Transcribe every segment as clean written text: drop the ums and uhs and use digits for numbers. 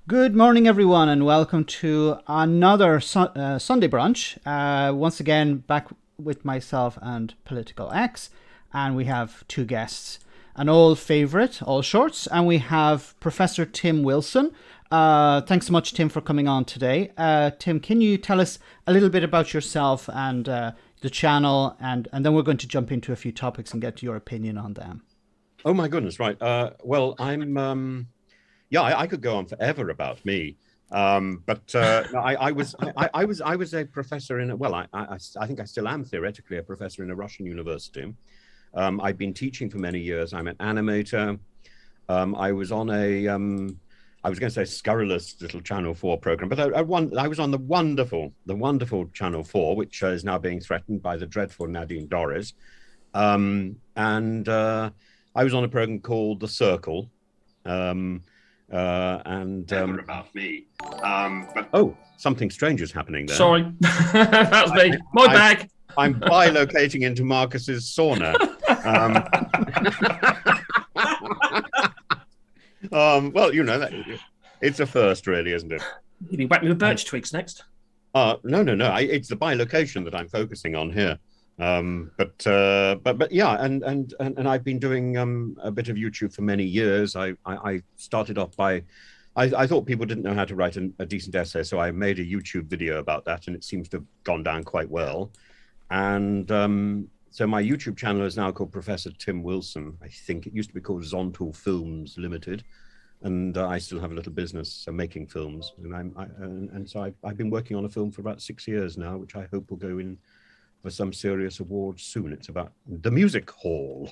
Good morning, everyone, and welcome to another Sunday brunch. Once again, back with myself and Political X, and we have two guests. An old favourite, all shorts, and we have Professor Tim Wilson. Thanks so much, Tim, for coming on today. Tim, can you tell us a little bit about yourself and the channel, and then we're going to jump into a few topics and get your opinion on them. Oh my goodness, right. Well, I'm... Yeah, I could go on forever about me, but no, I was a professor in I think I still am theoretically a professor in a Russian university. I've been teaching for many years. I'm an animator. I was on I was going to say scurrilous little Channel 4 program, but I was on the wonderful Channel 4, which is now being threatened by the dreadful Nadine Dorries, and I was on a program called The Circle. Never about me. But something strange is happening there. Sorry, that was me. My bag. I'm bilocating into Marcus's sauna. Well, you know, it's a first, really, isn't it? You'll be whacking with birch twigs next. No. It's the bilocation that I'm focusing on here. But yeah, and I've been doing a bit of YouTube for many years. I started off by I thought people didn't know how to write a decent essay, so I made a YouTube video about that, and it seems to have gone down quite well. And so my YouTube channel is now called Professor Tim Wilson. I think it used to be called Zontal Films Limited, and I still have a little business making films. And so I've been working on a film for about 6 years now, which I hope will go in for some serious awards soon. It's about the music hall.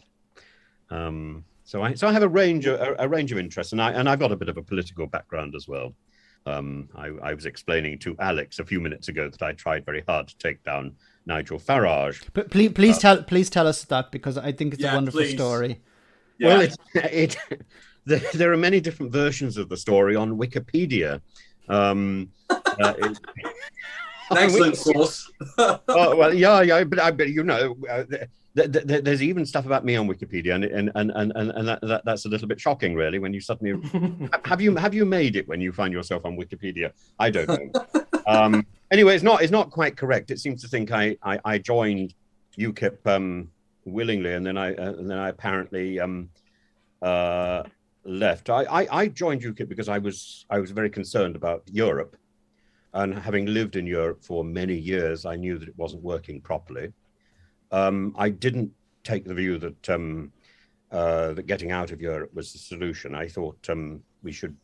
So I have a range of interests, and I've got a bit of a political background as well. I was explaining to Alex a few minutes ago that I tried very hard to take down Nigel Farage. But please tell us that, because I think it's a wonderful story. Yeah. Well, there are many different versions of the story on Wikipedia. An excellent source. Well, yeah, but you know, there's even stuff about me on Wikipedia, and that's a little bit shocking, really. When you suddenly have you made it when you find yourself on Wikipedia? I don't know. Anyway, it's not quite correct. It seems to think I joined UKIP willingly, and then I apparently left. I joined UKIP because I was very concerned about Europe. And having lived in Europe for many years, I knew that it wasn't working properly. I didn't take the view that that getting out of Europe was the solution. I thought we should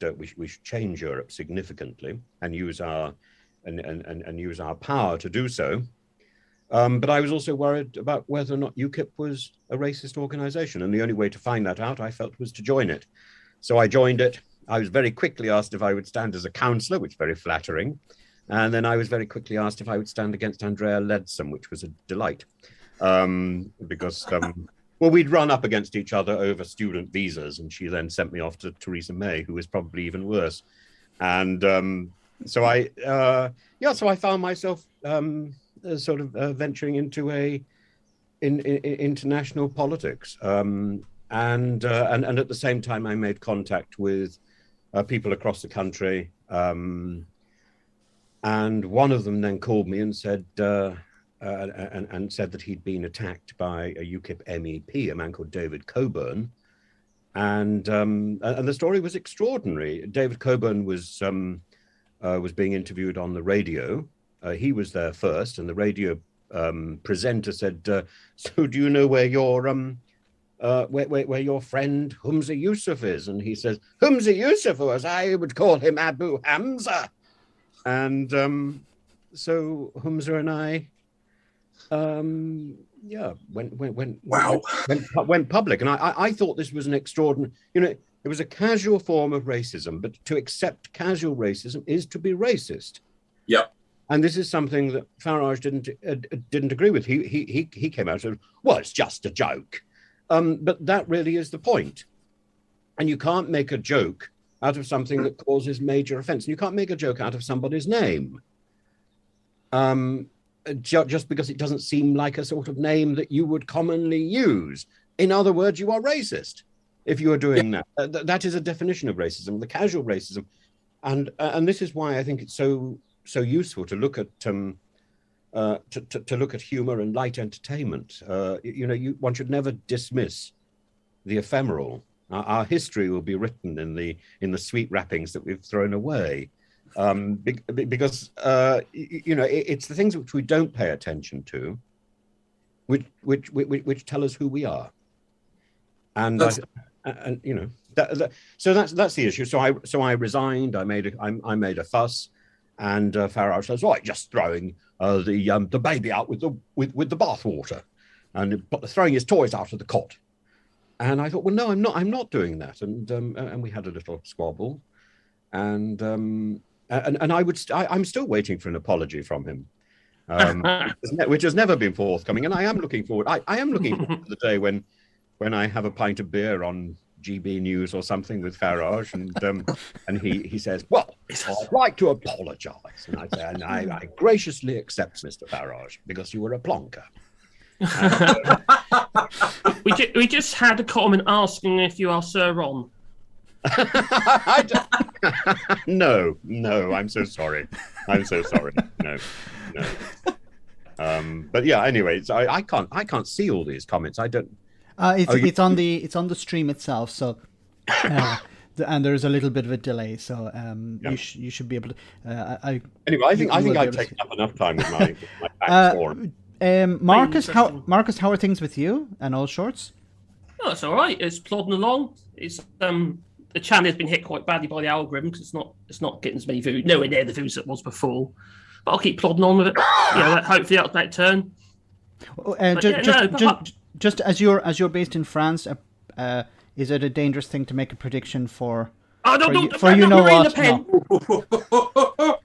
change Europe significantly and use our power to do so. But I was also worried about whether or not UKIP was a racist organization, and the only way to find that out, I felt, was to join it. So I joined it. I was very quickly asked if I would stand as a councillor, which is very flattering. And then I was very quickly asked if I would stand against Andrea Leadsom, which was a delight. Because, well, we'd run up against each other over student visas, and she then sent me off to Theresa May, who was probably even worse. And so I found myself sort of venturing into international politics. And at the same time, I made contact with people across the country, and one of them then called me and said that he'd been attacked by a UKIP MEP, a man called David Coburn, and the story was extraordinary. David Coburn was being interviewed on the radio. He was there first, and the radio presenter said, "So do you know where your where your friend Humza Yusuf is?" And he says, "Humza Yusuf, or as I would call him, Abu Hamza." And so Humza and I, went public. And I thought this was an extraordinary, you know, it was a casual form of racism, but to accept casual racism is to be racist. Yep. And this is something that Farage didn't agree with. He came out and said, "Well, it's just a joke." But that really is the point. And you can't make a joke out of something that causes major offense. And you can't make a joke out of somebody's name. Just because it doesn't seem like a sort of name that you would commonly use. In other words, you are racist if you are doing that. That is a definition of racism. The casual racism and this is why I think it's so useful to look at to look at humor and light entertainment. One should never dismiss the ephemeral. Our history will be written in the sweet wrappings that we've thrown away, because it's the things which we don't pay attention to, which tell us who we are, and so that's the issue. So I resigned. I made a fuss, and Farage says, "Right, just throwing the baby out with the bathwater, and throwing his toys out of the cot." And I thought, well, no, I'm not doing that. And we had a little squabble, and I'm still waiting for an apology from him, which has never been forthcoming. And I am looking forward. I am looking forward to the day when I have a pint of beer on GB News or something with Farage, and he says, "Well, I'd like to apologise," and I say, "And I graciously accept, Mr. Farage, because you were a plonker." We just had a comment asking if you are Sir Ron. No, I'm so sorry. No. But yeah, anyway, I can't see all these comments. I don't. It's on the stream itself, so and there's a little bit of a delay, so you should be able to. Anyway, I think I've taken up enough time with my back forum. Marcus, how are things with you and all shorts? Oh, it's all right. It's plodding along. It's the channel has been hit quite badly by the algorithm because it's not getting as many views, nowhere near the views it was before. But I'll keep plodding on with it. Hopefully that'll take turn. Just as you're based in France, is it a dangerous thing to make a prediction for? Oh no! What? The pen.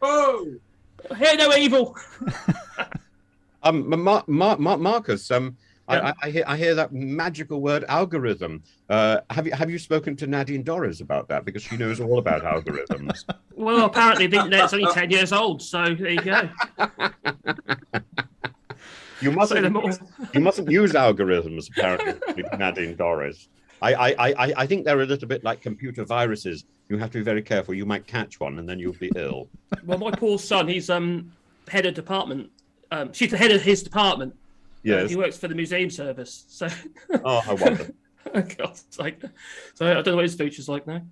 No. Hear no evil. Marcus, I hear that magical word algorithm. Have you spoken to Nadine Dorries about that, because she knows all about algorithms? Well, apparently the internet's only 10 years old, so there you go. You mustn't use algorithms, apparently, Nadine Dorries. I think they're a little bit like computer viruses. You have to be very careful. You might catch one and then you'll be ill. Well, my poor son, he's head of department. She's the head of his department. Yes. He works for the museum service. So. Oh, I wonder. Oh, God's sake. So I don't know what his future's like now.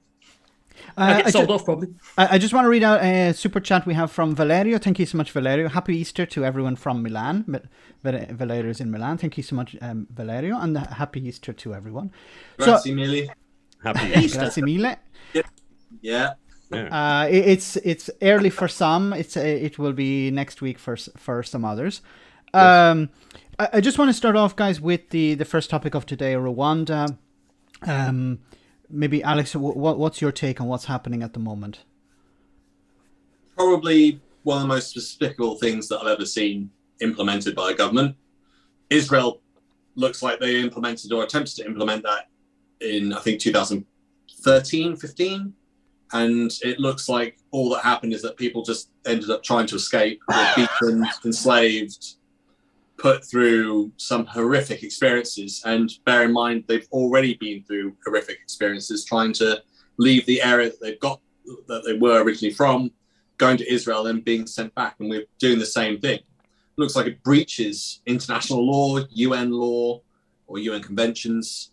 I get sold off probably. I just want to read out a super chat we have from Valerio. Thank you so much, Valerio. Happy Easter to everyone from Milan. Valerio's in Milan. Thank you so much, Valerio, and happy Easter to everyone. Grazie mille. Happy Easter. Grazie mille. Yeah. It's early for some. It will be next week for some others. Yes. I just want to start off, guys, with the first topic of today, Rwanda. Maybe Alex, what's your take on what's happening at the moment? Probably one of the most despicable things that I've ever seen implemented by a government. Israel looks like they implemented or attempted to implement that in, I think, 2013, 15. And it looks like all that happened is that people just ended up trying to escape, were beaten, enslaved, put through some horrific experiences. And bear in mind, they've already been through horrific experiences trying to leave the area that they were originally from, going to Israel and being sent back. And we're doing the same thing. It looks like it breaches international law, UN law, or UN conventions.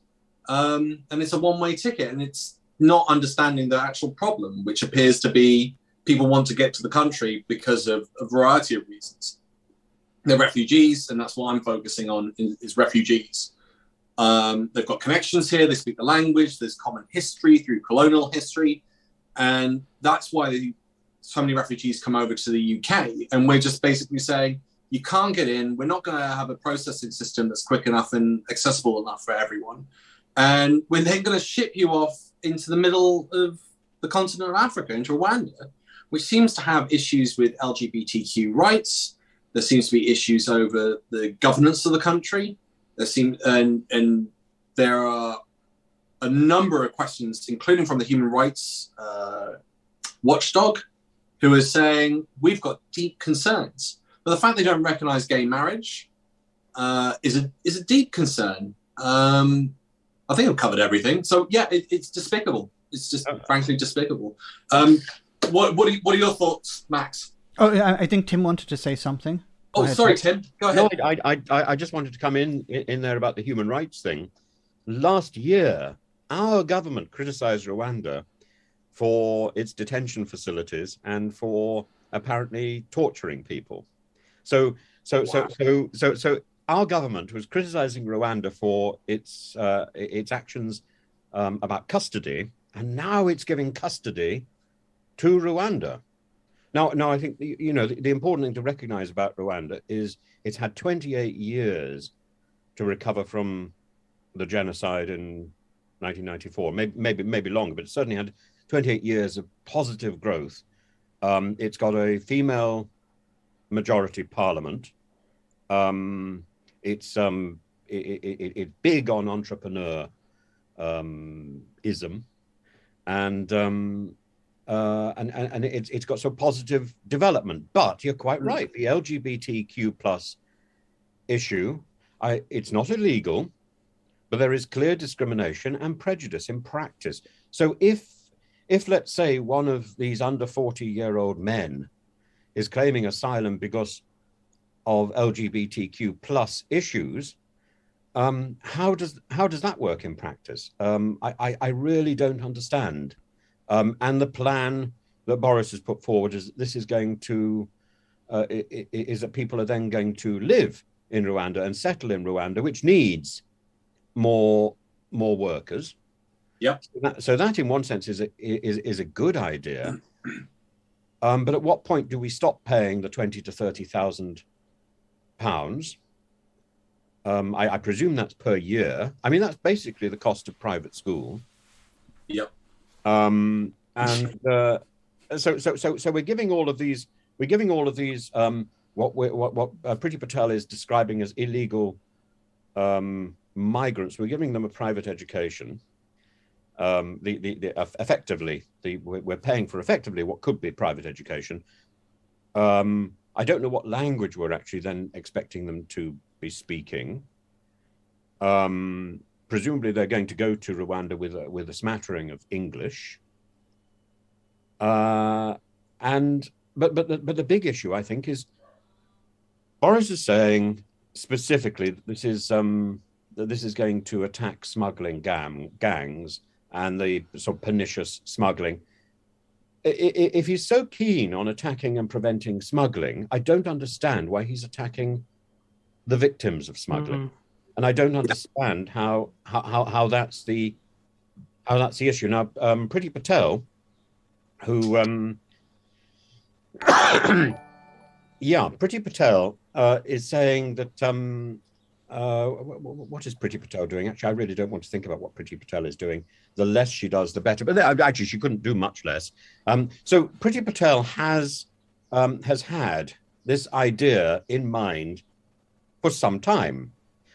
And it's a one-way ticket. And it's not understanding the actual problem, which appears to be people want to get to the country because of a variety of reasons. They're refugees, and that's what I'm focusing on is refugees. They've got connections here. They speak the language. There's common history through colonial history. And that's why so many refugees come over to the UK. And we're just basically saying, you can't get in. We're not going to have a processing system that's quick enough and accessible enough for everyone. And we're then going to ship you off into the middle of the continent of Africa, into Rwanda, which seems to have issues with LGBTQ rights. There seems to be issues over the governance of the country. And there are a number of questions, including from the human rights watchdog, who is saying, we've got deep concerns. But the fact they don't recognize gay marriage is a deep concern. I think I've covered everything. So, yeah, it's despicable. It's just frankly despicable. What are your thoughts, Max? Oh, I think Tim wanted to say something. Oh, sorry, Tim. Go ahead. No, I just wanted to come in there about the human rights thing. Last year, our government criticized Rwanda for its detention facilities and for apparently torturing people. So our government was criticizing Rwanda for its actions about custody, and now it's giving custody to Rwanda. Now, I think the important thing to recognize about Rwanda is it's had 28 years to recover from the genocide in 1994, maybe longer, but it certainly had 28 years of positive growth. It's got a female majority parliament. It's big on entrepreneur ism, and it's got some positive development. But you're quite right. The LGBTQ plus issue, it's not illegal, but there is clear discrimination and prejudice in practice. So if let's say one of these under 40-year-old men is claiming asylum because of LGBTQ plus issues, how does that work in practice? I really don't understand. And the plan that Boris has put forward is that people are then going to live in Rwanda and settle in Rwanda, which needs more workers. Yeah. So that in one sense is a good idea. But at what point do we stop paying the £20,000 to £30,000? I presume that's per year. I mean, that's basically the cost of private school. Yep. So we're giving all of these what Priti Patel is describing as illegal migrants. We're giving them a private education. We're paying for effectively what could be private education. I don't know what language we're actually then expecting them to be speaking. Presumably they're going to go to Rwanda with a smattering of English. But the big issue, I think, is Boris is saying specifically that this is going to attack smuggling gangs and the sort of pernicious smuggling. If he's so keen on attacking and preventing smuggling, I don't understand why he's attacking the victims of smuggling. And I don't understand how that's the issue. Now, Priti Patel, who Priti Patel is saying that what is Priti Patel doing? Actually, I really don't want to think about what Priti Patel is doing. The less she does, the better. But actually, she couldn't do much less. So Priti Patel has had this idea in mind for some time.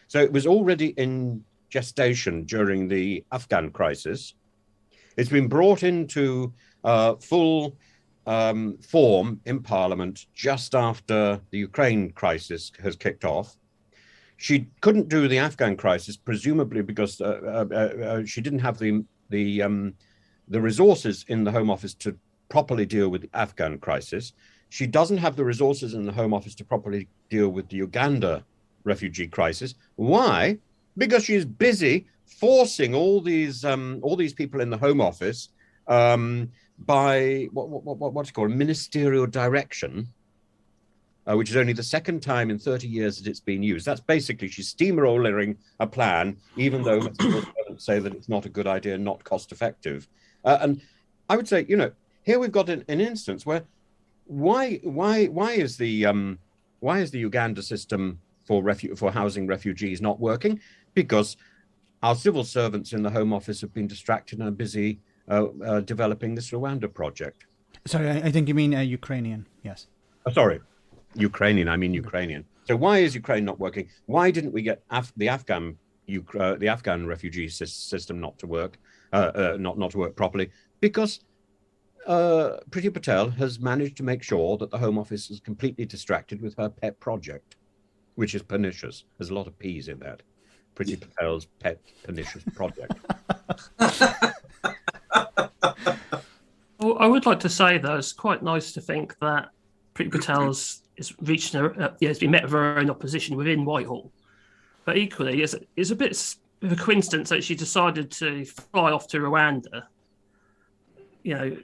So it was already in gestation during the Afghan crisis. It's been brought into full form in Parliament just after the Ukraine crisis has kicked off. She couldn't do the Afghan crisis, presumably because she didn't have the resources in the Home Office to properly deal with the Afghan crisis. She doesn't have the resources in the Home Office to properly deal with the Uganda refugee crisis. Why? Because she's busy forcing all these people in the Home Office by what's called ministerial direction, which is only the second time in 30 years that it's been used. That's basically she's steamrolling a plan, even though let's say that it's not a good idea, not cost effective. And I would say, here we've got an instance where why is the Uganda system for housing refugees not working? Because our civil servants in the Home Office have been distracted and are busy developing this Rwanda project. Sorry, I think you mean Ukrainian. Yes. Sorry, Ukrainian. I mean Ukrainian. So why is Ukraine not working? Why didn't we get the Afghan refugee system not to work properly? Because Priti Patel has managed to make sure that the Home Office is completely distracted with her pet project, which is pernicious. There's a lot of P's in that. Priti Patel's pet pernicious project. Well, I would like to say, though, it's quite nice to think that Priti Patel's has reached, has been met with her own opposition within Whitehall. But equally, it's a bit of a coincidence that she decided to fly off to Rwanda, to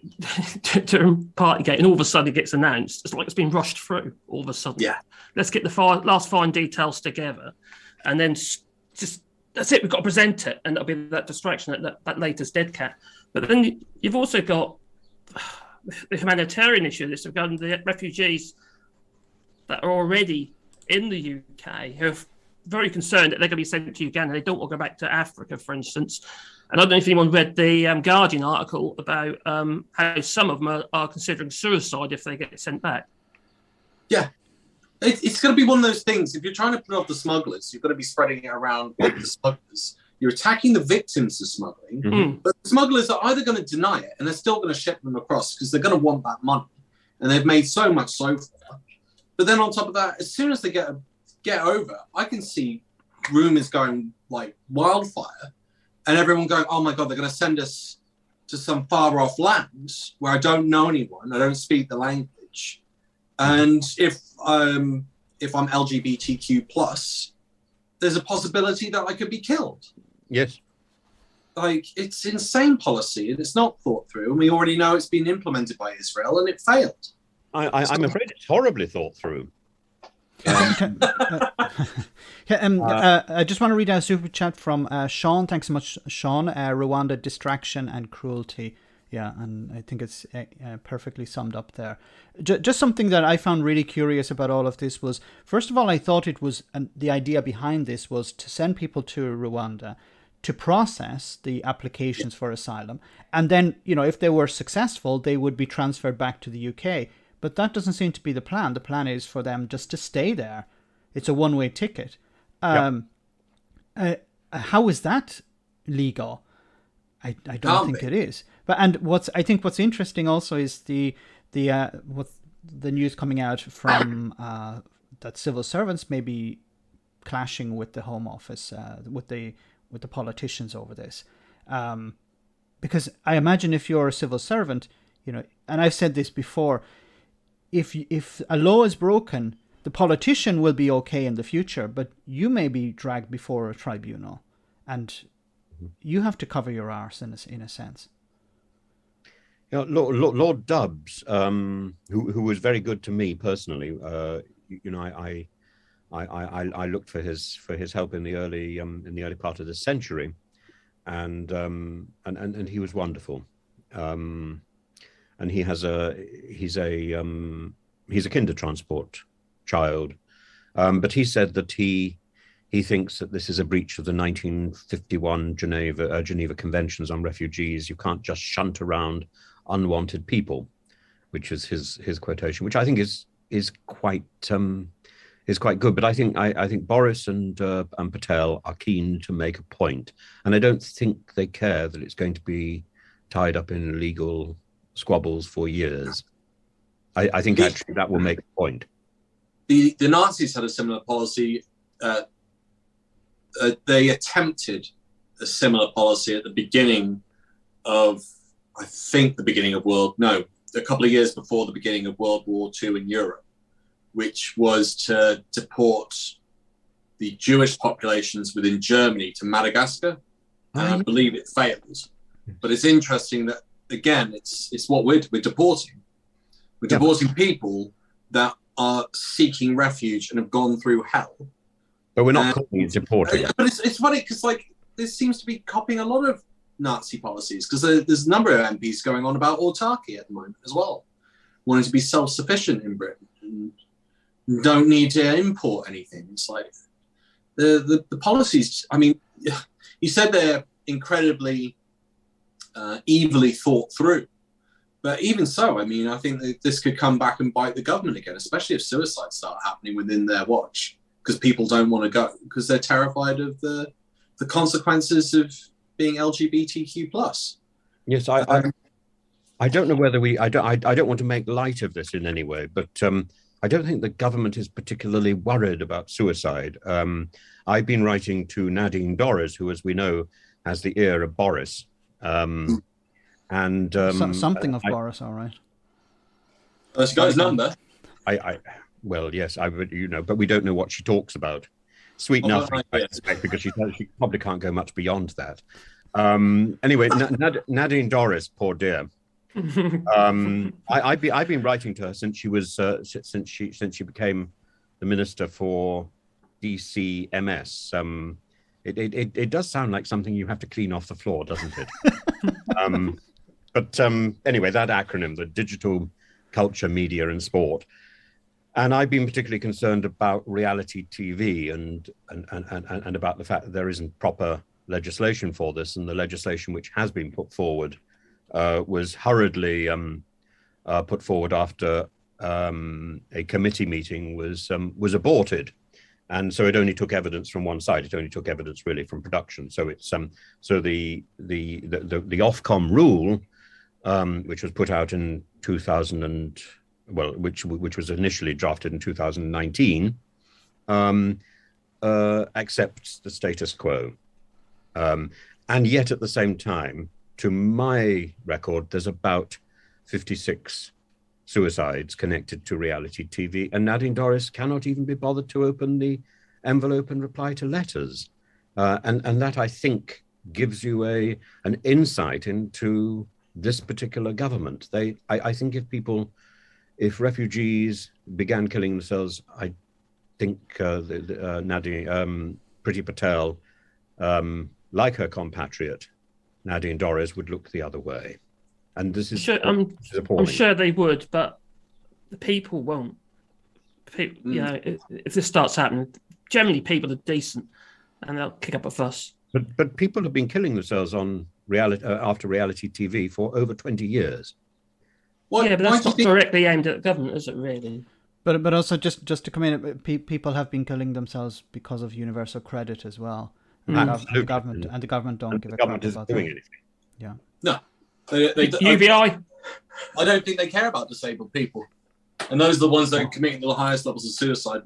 Partygate, and all of a sudden it gets announced. It's like it's been rushed through all of a sudden. Yeah. Let's get the last fine details together, and then just that's it. We've got to present it, and that'll be that distraction, that latest dead cat. But then you've also got the humanitarian issue. This regarding the refugees that are already in the UK who are very concerned that they're going to be sent to Uganda. They don't want to go back to Africa, for instance. And I don't know if anyone read the Guardian article about how some of them are considering suicide if they get sent back. Yeah. It's going to be one of those things. If you're trying to put off the smugglers, you've got to be spreading it around with the smugglers. You're attacking the victims of smuggling, but the smugglers are either going to deny it and they're still going to ship them across because they're going to want that money. And they've made so much so far. But then on top of that, as soon as they get over, I can see rumours going like wildfire and everyone going, oh my God, they're going to send us to some far off land where I don't know anyone. I don't speak the language. And if I'm LGBTQ plus, there's a possibility that I could be killed. Yes. Like, it's insane policy and it's not thought through. And we already know it's been implemented by Israel and it failed. I'm afraid it's horribly thought through. I just want to read a super chat from Sean. Thanks so much, Sean. Rwanda, distraction and cruelty. Yeah, and I think it's perfectly summed up there. Just something that I found really curious about all of this was, first of all, I thought it was, the idea behind this was to send people to Rwanda to process the applications for asylum. And then, if they were successful, they would be transferred back to the UK. But that doesn't seem to be the plan. The plan is for them just to stay there. It's a one-way ticket. How is that legal? I don't think it is. But I think what's interesting also is the news coming out from that civil servants may be clashing with the Home Office, with the politicians over this, because I imagine if you're a civil servant, and I've said this before, if a law is broken, the politician will be okay in the future, but you may be dragged before a tribunal, and you have to cover your arse in a sense. Lord Dubbs, who was very good to me personally, I looked for his help in the early part of the century, and he was wonderful. And he's a Kindertransport child, but he said that he thinks that this is a breach of the 1951 Geneva Conventions on Refugees. You can't just shunt around unwanted people, which is his quotation, which I think is quite good. But I think Boris and Patel are keen to make a point, and I don't think they care that it's going to be tied up in legal squabbles for years. I think actually that will make a point. The Nazis had a similar policy. They attempted a similar policy at the beginning of, a couple of years before the beginning of World War II in Europe, which was to deport the Jewish populations within Germany to Madagascar. And I believe it failed. But it's interesting that, again, it's what we're deporting. We're deporting people that are seeking refuge and have gone through hell. But we're not calling it deporting. But it's funny because this seems to be copying a lot of Nazi policies, because there's a number of MPs going on about autarky at the moment as well, wanting to be self-sufficient in Britain and don't need to import anything. It's like the policies. I mean, you said they're incredibly evilly thought through. But even so, I mean, I think that this could come back and bite the government again, especially if suicides start happening within their watch, because people don't want to go because they're terrified of the consequences of being LGBTQ plus. Yes, I don't know whether I don't want to make light of this in any way, but I don't think the government is particularly worried about suicide. I've been writing to Nadine Dorries, who, as we know, has the ear of Boris. And something of Boris, all right. She got his number. Well, yes, I would, but we don't know what she talks about. Sweet nothing, I suspect, because she probably can't go much beyond that. Anyway, Nadine Dorries, poor dear. I've been writing to her since she was since she became the minister for DCMS. It does sound like something you have to clean off the floor, doesn't it? But anyway, that acronym, the Digital Culture, Media and Sport. And I've been particularly concerned about reality TV and about the fact that there isn't proper legislation for this, and the legislation which has been put forward was hurriedly put forward after a committee meeting was aborted, and so it only took evidence from one side. It only took evidence really from production. So it's so the Ofcom rule, which was put out in 2000 which was initially drafted in 2019, accepts the status quo, and yet at the same time, to my record, there's about 56 suicides connected to reality TV, and Nadine Dorries cannot even be bothered to open the envelope and reply to letters, and that, I think, gives you an insight into this particular government. I think if refugees began killing themselves, I think Nadine, Priti Patel, like her compatriot Nadine Dorries, would look the other way. And this is appalling. I'm sure they would, but the people won't. If this starts happening, generally people are decent and they'll kick up a fuss. But people have been killing themselves on after reality TV for over 20 years. But that's not directly aimed at the government, is it really? But also just to come in, people have been killing themselves because of universal credit as well. And the government don't give a crap about that. Anything. Yeah. No. UBI. I don't think they care about disabled people, and those are the ones that are committing the highest levels of suicide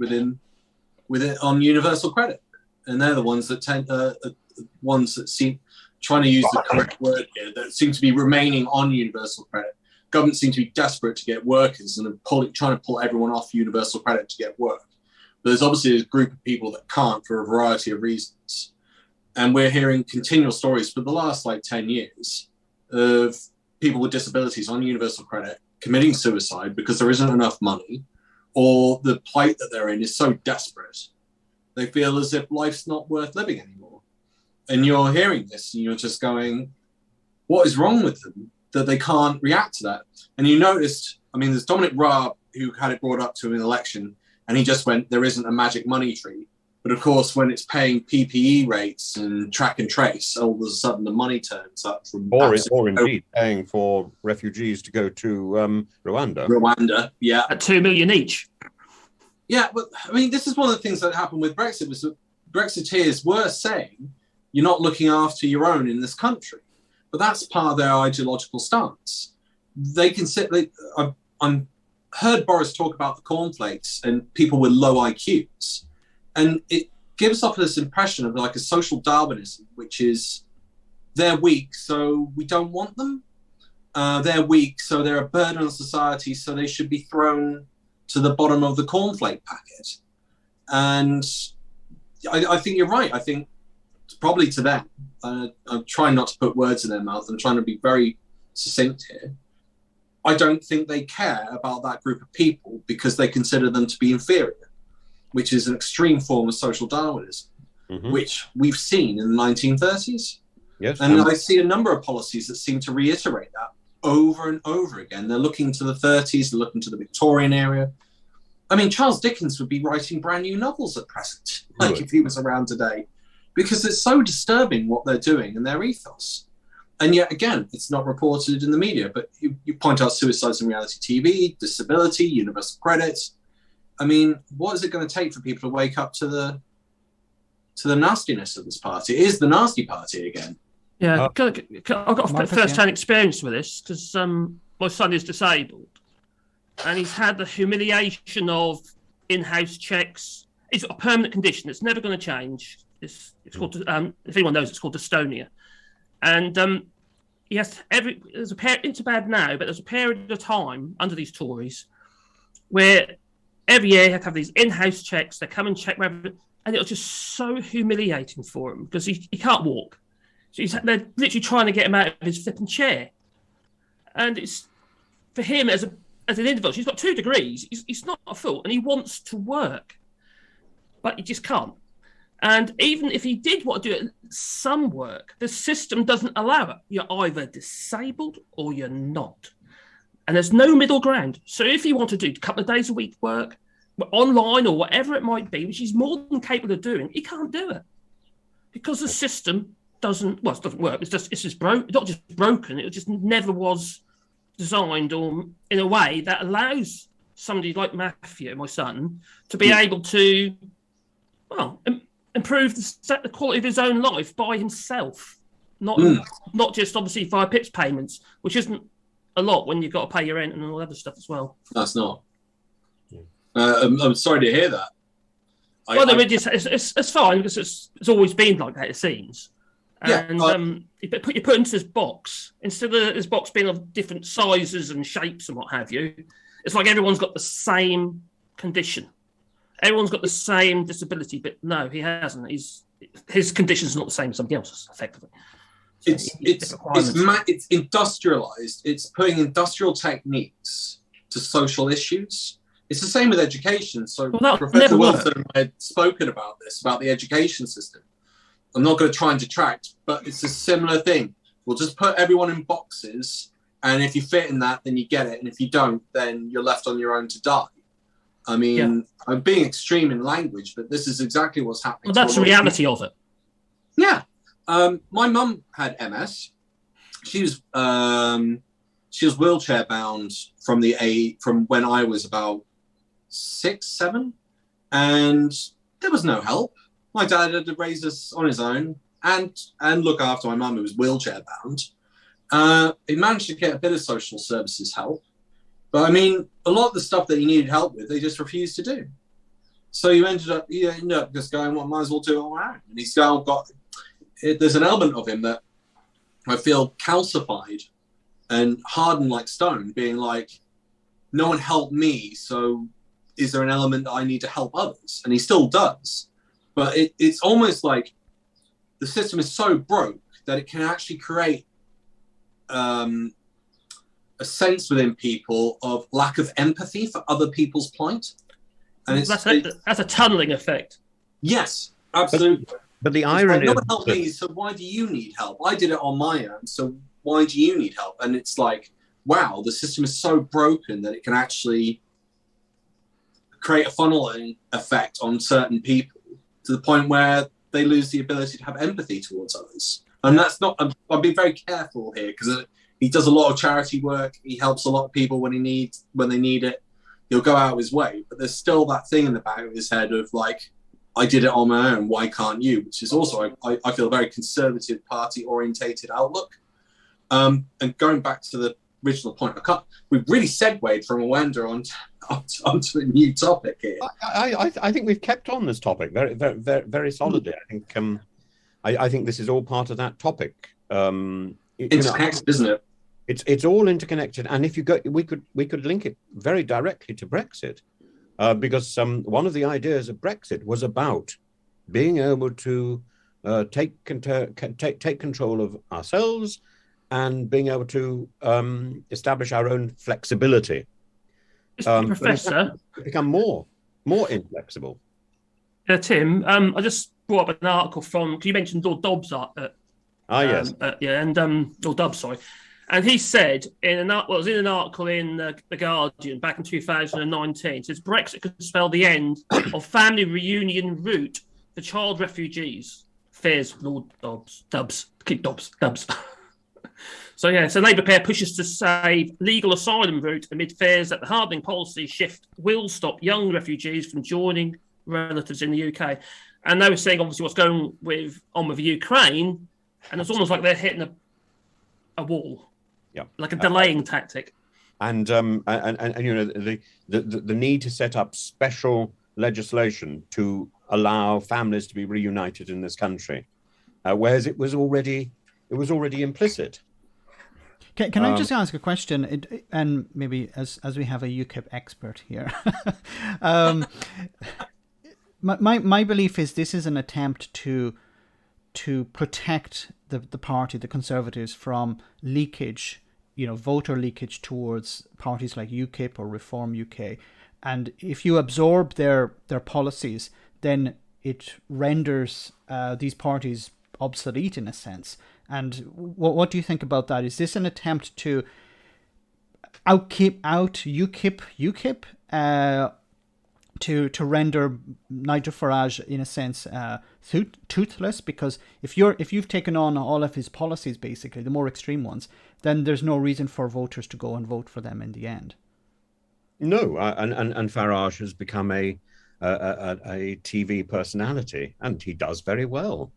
on universal credit, and they're the ones that seem, trying to use the correct word here, that seem to be remaining on universal credit. Governments seem to be desperate to get workers and are trying to pull everyone off universal credit to get work. But there's obviously a group of people that can't for a variety of reasons. And we're hearing continual stories for the last 10 years of people with disabilities on universal credit committing suicide because there isn't enough money, or the plight that they're in is so desperate they feel as if life's not worth living anymore. And you're hearing this and you're just going, what is wrong with them that they can't react to that? And you noticed, there's Dominic Raab, who had it brought up to him in an election, and he just went, there isn't a magic money tree. But of course, when it's paying PPE rates and track and trace, all of a sudden the money turns up from... Or indeed paying for refugees to go to Rwanda. Rwanda, yeah. At $2 million each. Yeah, but this is one of the things that happened with Brexit, was that Brexiteers were saying, you're not looking after your own in this country. But that's part of their ideological stance. They can sit... I've heard Boris talk about the cornflakes and people with low IQs. And it gives off this impression of a social Darwinism, which is they're weak, so we don't want them. They're weak, so they're a burden on society, so they should be thrown to the bottom of the cornflake packet. And I think you're right. I think it's probably to them. I'm trying not to put words in their mouth. I'm trying to be very succinct here. I don't think they care about that group of people because they consider them to be inferior, which is an extreme form of social Darwinism, which we've seen in the 1930s. Yes. And I see a number of policies that seem to reiterate that over and over again. They're looking to the 30s, they're looking to the Victorian era. Charles Dickens would be writing brand new novels at present, if he was around today, because it's so disturbing what they're doing and their ethos. And yet, again, it's not reported in the media, but you point out suicides in reality TV, disability, universal credits. What is it going to take for people to wake up to the nastiness of this party? It is the nasty party again. Yeah, I've got first-hand experience with this because my son is disabled, and he's had the humiliation of in-house checks. It's a permanent condition. It's never going to change. It's called, if anyone knows, it's called dystonia. And yes, there's a period, it's bad now, but there's a period of time under these Tories where every year you have to have these in-house checks. They come and check whether, and it was just so humiliating for him because he can't walk. So they're literally trying to get him out of his flipping chair, and it's for him as an individual. He's got 2 degrees. He's not a fool, and he wants to work, but he just can't. And even if he did want to do some work, the system doesn't allow it. You're either disabled or you're not. And there's no middle ground. So if you want to do a couple of days a week work, online or whatever it might be, which he's more than capable of doing, he can't do it. Because the system doesn't work. It's just broken. It's not just broken, it just never was designed or in a way that allows somebody like Matthew, my son, to be able to, improve the quality of his own life by himself, not just obviously via PIPS payments, which isn't a lot when you've got to pay your rent and all other stuff as well. That's not. I'm sorry to hear that. It's fine because it's always been like that, it seems. And you put into this box, instead of this box being of different sizes and shapes and what have you, it's like everyone's got the same condition. Everyone's got the same disability, but no, he hasn't. His condition's not the same as somebody else's, effectively. So it's industrialized. It's putting industrial techniques to social issues. It's the same with education. So Professor Wilson and I had spoken about this, about the education system. I'm not going to try and detract, but it's a similar thing. We'll just put everyone in boxes, and if you fit in that, then you get it. And if you don't, then you're left on your own to die. I mean, I'm being extreme in language, but this is exactly what's happening. Well, that's the reality of it. Yeah. My mum had MS. She was wheelchair bound from when I was about 6, 7, and there was no help. My dad had to raise us on his own and look after my mum, who was wheelchair bound. He managed to get a bit of social services help. But I mean, a lot of the stuff that he needed help with, they just refused to do. So you ended up just going, well, might as well do it on my own. And he's now there's an element of him that I feel calcified and hardened like stone, being like, no one helped me, so is there an element that I need to help others? And he still does. But it's almost like the system is so broke that it can actually create a sense within people of lack of empathy for other people's plight. And that's a tunneling effect. Yes, absolutely. But the irony no one helped me, so why do you need help? I did it on my own, so why do you need help? And it's like, wow, the system is so broken that it can actually create a funneling effect on certain people to the point where they lose the ability to have empathy towards others. And that's not, I'll be very careful here because he does a lot of charity work. He helps a lot of people when they need it. He'll go out of his way, but there's still that thing in the back of his head of like, I did it on my own, why can't you? Which is also, I feel, a very conservative party-orientated outlook. And going back to the original point, we've really segued from Rwanda onto a new topic here. I think we've kept on this topic very, very, very, very solidly. I think this is all part of that topic. Interconnected, isn't it? It's all interconnected, and if you go, we could link it very directly to Brexit. Because one of the ideas of Brexit was about being able to take control of ourselves and being able to establish our own flexibility. Professor, become more inflexible. Tim, I just brought up an article from, you mentioned Lord Dobbs. Yes. Lord Dobbs, sorry. And he said in an article in The Guardian back in 2019, it says Brexit could spell the end of family reunion route for child refugees. Fears Lord Dobbs. So Labour pair pushes to save legal asylum route amid fears that the hardening policy shift will stop young refugees from joining relatives in the UK. And they were saying obviously what's going on with Ukraine, and it's almost like they're hitting a wall. Yeah, like a delaying tactic, and the need to set up special legislation to allow families to be reunited in this country, whereas it was already implicit. Can I just ask a question? And maybe as we have a UKIP expert here, my belief is this is an attempt to protect the party, the Conservatives, from leakage, voter leakage towards parties like UKIP or Reform UK. And if you absorb their policies, then it renders these parties obsolete in a sense. And what do you think about that? Is this an attempt to out UKIP to render Nigel Farage in a sense toothless? Because if you've taken on all of his policies, basically the more extreme ones, then there's no reason for voters to go and vote for them in the end. No, and Farage has become a TV personality, and he does very well.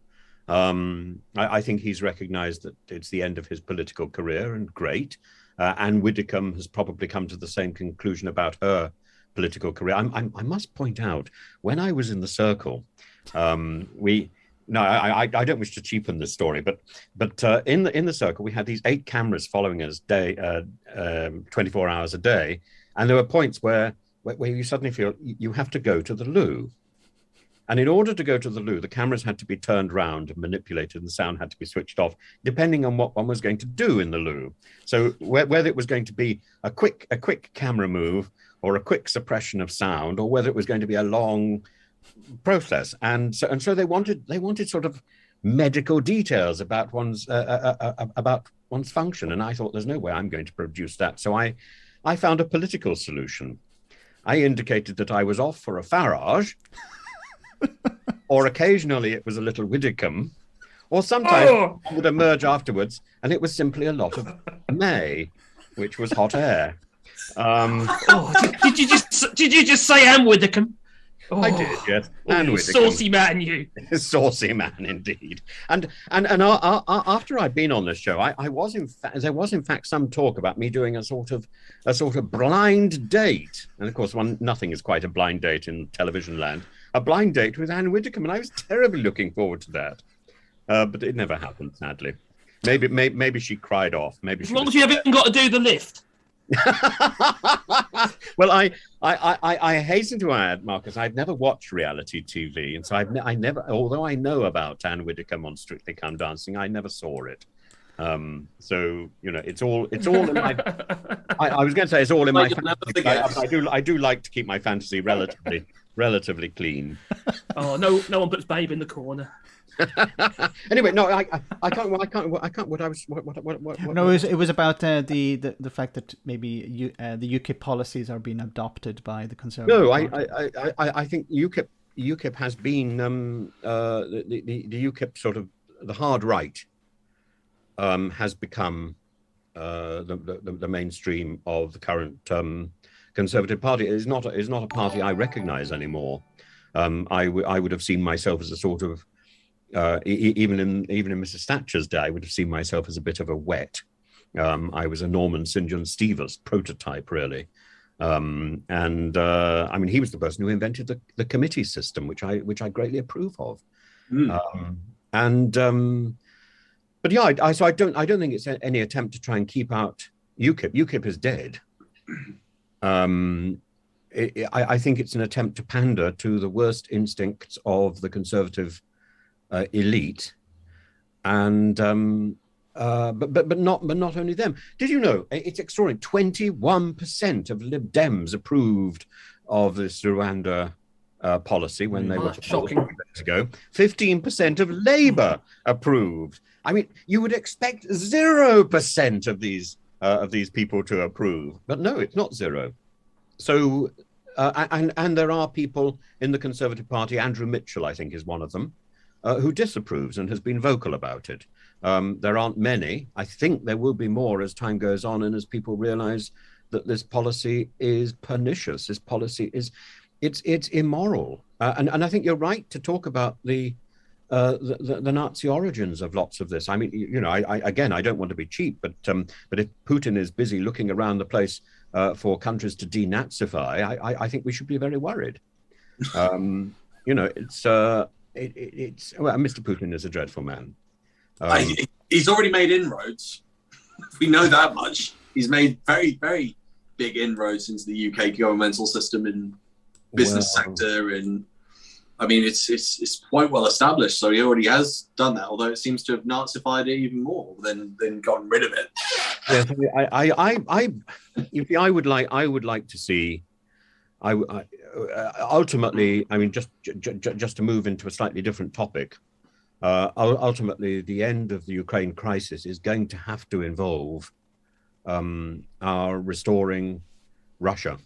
I think he's recognised that it's the end of his political career, and great. Anne Widdecombe has probably come to the same conclusion about her political career. I must point out, when I was in the circle, I don't wish to cheapen this story, but in the circle we had these 8 cameras following us 24 hours a day, and there were points where you suddenly feel you have to go to the loo. And in order to go to the loo, the cameras had to be turned round and manipulated, and the sound had to be switched off, depending on what one was going to do in the loo. So whether it was going to be a quick camera move, or a quick suppression of sound, or whether it was going to be a long process. And so they wanted sort of medical details about one's function. And I thought, there's no way I'm going to produce that. So I found a political solution. I indicated that I was off for a Farage, or occasionally it was a little Widdecombe, or sometimes it would emerge afterwards, and it was simply a lot of May, which was hot air. Did you just say Anne Widdecombe? I did, yes. Anne Widdecombe. Saucy man, you. Saucy man, indeed. And after I'd been on this show, there was in fact some talk about me doing a sort of blind date. And of course, nothing is quite a blind date in television land. A blind date with Anne Widdecombe, and I was terribly looking forward to that. But it never happened, sadly. Maybe she cried off. Maybe as long as you haven't got to do the lift. Well, I hasten to add, Marcus, I've never watched reality TV, and so I never, although I know about Anne Widdecombe on Strictly Come Dancing, I never saw it. So it's all in my. I was going to say it's all in my. Fantasy, I do like to keep my fantasy relatively clean. Oh no one puts Babe in the corner. Anyway, no, I can't. No, it was about the fact that maybe the UKIP policies are being adopted by the Conservative Party. I think UKIP has been the UKIP sort of the hard right has become the mainstream of the current Conservative Party. It is not a party I recognise anymore. I would have seen myself as a sort of even in Mrs. Thatcher's day, I would have seen myself as a bit of a wet. I was a Norman St. John Stevens prototype, really. I mean, he was the person who invented the committee system, which I greatly approve of. But yeah, so I don't think it's any attempt to try and keep out UKIP. UKIP is dead. I think it's an attempt to pander to the worst instincts of the Conservative elite, and but not only them. Did you know it's extraordinary? 21% of Lib Dems approved of this Rwanda policy when they were shocking years ago. 15% of Labour approved. I mean, you would expect 0% of these people to approve, but no, it's not zero. So, and there are people in the Conservative Party. Andrew Mitchell, I think, is one of them. Who disapproves and has been vocal about it. There aren't many. I think there will be more as time goes on and as people realise that this policy is pernicious. This policy it's immoral. And I think you're right to talk about the Nazi origins of lots of this. I mean, I don't want to be cheap, but if Putin is busy looking around the place for countries to denazify, I think we should be very worried. Mr. Putin is a dreadful man. He's already made inroads. We know that much. He's made very, very big inroads into the UK governmental system in business sector, and I mean it's quite well established. So he already has done that, although it seems to have Nazified it even more than gotten rid of it. Yes, I would like to see. Ultimately, I mean, just to move into a slightly different topic. Ultimately, the end of the Ukraine crisis is going to have to involve our restoring Russia.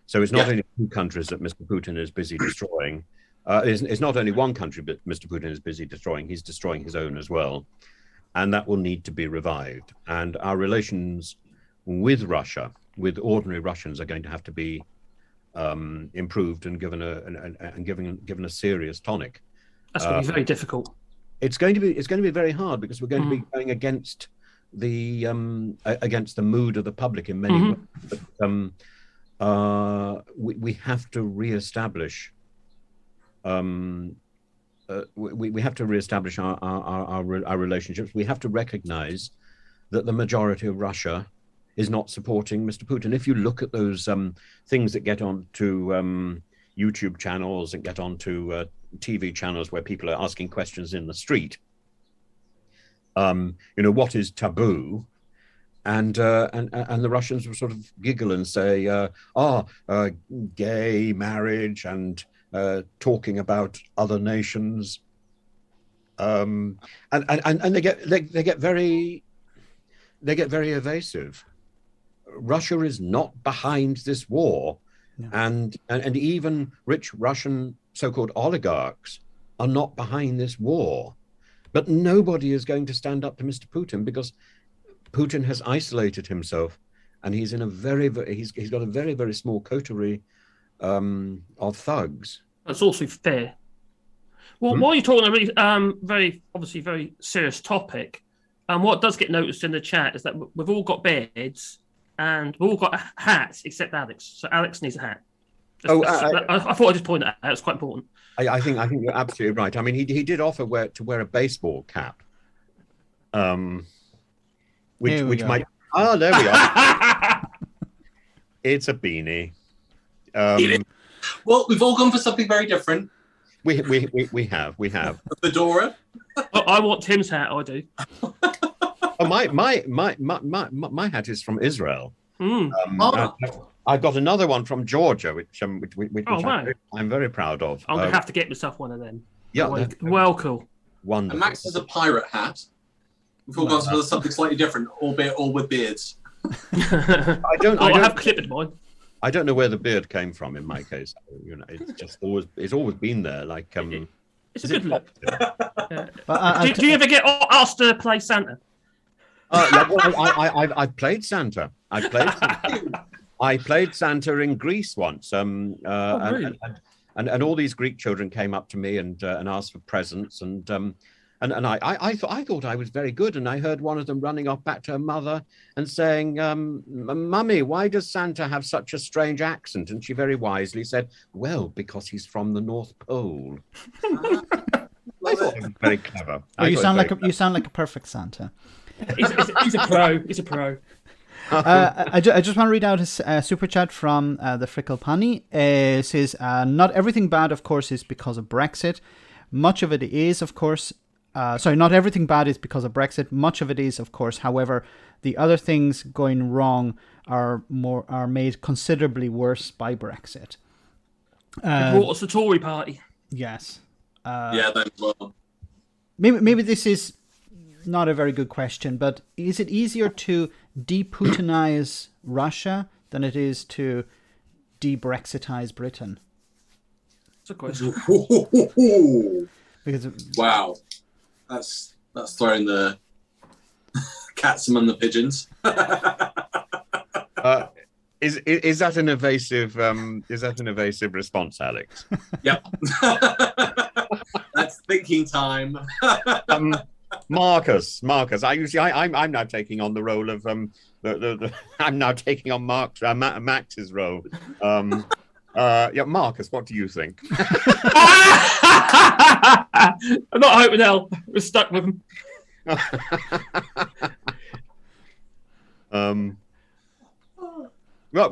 So it's not only two countries that Mr. Putin is busy destroying. It's not only one country that Mr. Putin is busy destroying. He's destroying his own as well. And that will need to be revived. And our relations with Russia, with ordinary Russians, are going to have to be improved and given a serious tonic. That's going to be very difficult. It's going to be very hard because we're going to be going against the mood of the public in many ways. But we have to reestablish. We have to reestablish our relationships. We have to recognize that the majority of Russia is not supporting Mr. Putin. If you look at those things that get onto YouTube channels and get onto TV channels where people are asking questions in the street, what is taboo? And the Russians will sort of giggle and say, gay marriage and talking about other nations, and they get very evasive. Russia is not behind this war, and even rich Russian so-called oligarchs are not behind this war. But nobody is going to stand up to Mr. Putin because Putin has isolated himself, and he's in a he's got a very, very small coterie of thugs. That's also fair. Well, while you're talking a really, very serious topic, what does get noticed in the chat is that we've all got beards and we've all got hats except Alex. So Alex needs a hat. I thought I'd just point that out. It's quite important. I think you're absolutely right. I mean, he did offer to wear a baseball cap, which might. Oh, there we are. It's a beanie. Well, we've all gone for something very different. We have. Fedora. I want Tim's hat. I do. Oh, my hat is from Israel. I've got another one from Georgia, which I'm very proud of. I'm gonna have to get myself one of them. Yeah, well, cool. Wonderful. And Max has a pirate hat. We've all gone for something slightly different, albeit all with beards. I have clipped mine. I don't know where the beard came from in my case. It's just always been there. Like it's a good look. Do you ever get asked to play Santa? I played Santa. I played Santa in Greece once. And all these Greek children came up to me and asked for presents, and I thought I was very good, and I heard one of them running off back to her mother and saying, "Mummy, why does Santa have such a strange accent?" And she very wisely said, "Well, because he's from the North Pole." I thought it was very clever. You sound like a perfect Santa. He's a pro. He's a pro. I just want to read out his super chat from the Frickle Punny. It says, not everything bad, of course, is because of Brexit. Much of it is, of course... not everything bad is because of Brexit. Much of it is, of course. However, the other things going wrong are made considerably worse by Brexit. It brought us the Tory party. Yes. That as well. Maybe this is not a very good question, but is it easier to de-Putinize Russia than it is to de-Brexitize Britain? That's a question. Wow. That's throwing the cats among the pigeons. Is that an evasive response, Alex? Yep. That's thinking time. Marcus. I'm now taking on the role of I'm now taking on Max's role. Marcus, what do you think? I'm not hoping they'll. We're stuck with him. Well,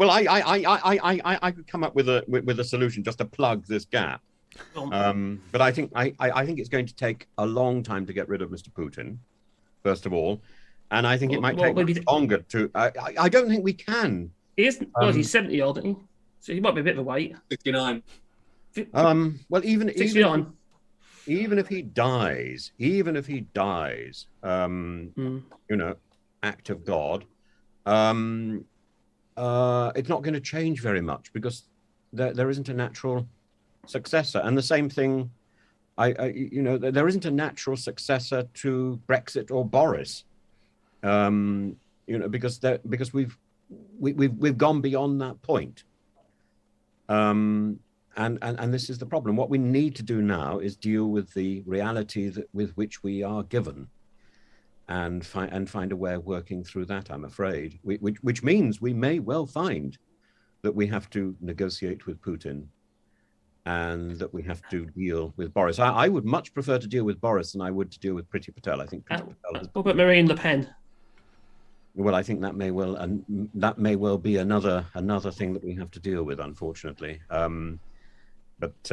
I could come up with a solution just to plug this gap. But I think it's going to take a long time to get rid of Mr. Putin, first of all, and I think it might take much longer to. I don't think we can. He isn't. Well, he's 70 odd, isn't he? So he might be a bit of a weight. 69. Well, even 69. Even if he dies, you know, act of God, it's not going to change very much because there isn't a natural successor. And the same thing, there isn't a natural successor to Brexit or Boris, because we've gone beyond that point. And this is the problem. What we need to do now is deal with the reality with which we are given, and find a way of working through that. I'm afraid, which means we may well find that we have to negotiate with Putin, and that we have to deal with Boris. I would much prefer to deal with Boris than I would to deal with Priti Patel. I think Priti Patel. What about Marine Le Pen? Well, I think that may well be another thing that we have to deal with, unfortunately. But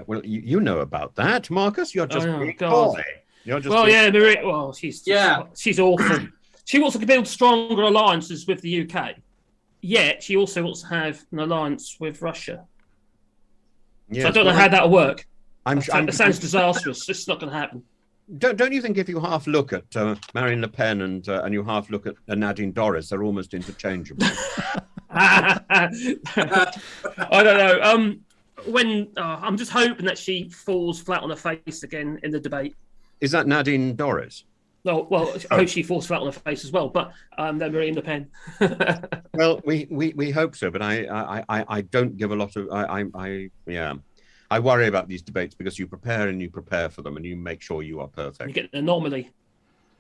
well, you know about that, Marcus. You're just being coy. Marie. Well, she's awful. She wants to build stronger alliances with the UK, yet she also wants to have an alliance with Russia. Yes, so I don't know how that'll work. That sounds disastrous. It's not going to happen. Don't you think if you half look at Marine Le Pen and you half look at Nadine Dorries, they're almost interchangeable? I don't know. I'm just hoping that she falls flat on her face again in the debate. Is that Nadine Dorries? No, well, I hope she falls flat on her face as well. But then Marine Le Pen. Well, we hope so, but I don't give a lot of I worry about these debates because you prepare for them and you make sure you are perfect. You get an anomaly.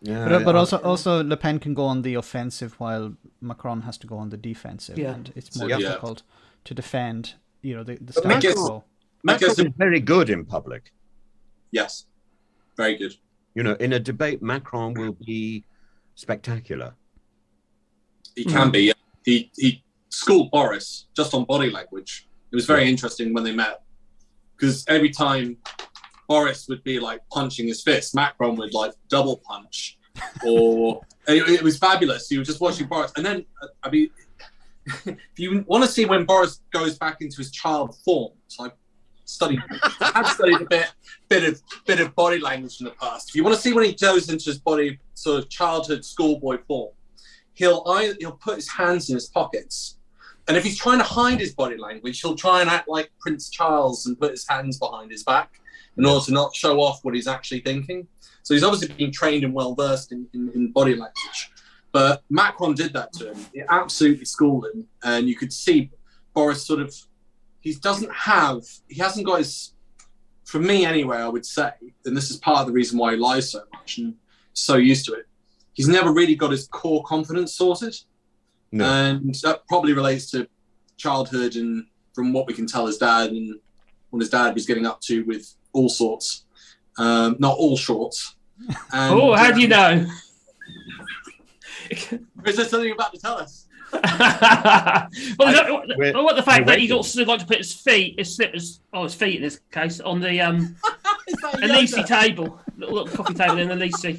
Yeah, but also Le Pen can go on the offensive while Macron has to go on the defensive, and it's more difficult to defend. The status quo. Macron is very good in public. Yes, very good. In a debate, Macron will be spectacular. He can be. He schooled Boris just on body language. It was very interesting when they met, because every time Boris would be like punching his fist, Macron would like double punch, or it was fabulous. You were just watching Boris, and then if you want to see when Boris goes back into his child form, so I've studied a bit of body language in the past. If you want to see when he goes into his body sort of childhood schoolboy form, he'll put his hands in his pockets, and if he's trying to hide his body language, he'll try and act like Prince Charles and put his hands behind his back in order to not show off what he's actually thinking. So he's obviously been trained and well versed in body language. But Macron did that to him. He absolutely schooled him. And you could see Boris he hasn't got his, for me anyway, I would say, and this is part of the reason why he lies so much and so used to it, he's never really got his core confidence sorted. No. And that probably relates to childhood and from what we can tell his dad and what his dad was getting up to with all sorts, not all shorts. And, how do you know? Is there something about to tell us? What the fact that he also like to put his slippers, his feet in this case, on the Elise table, little coffee table in Elise.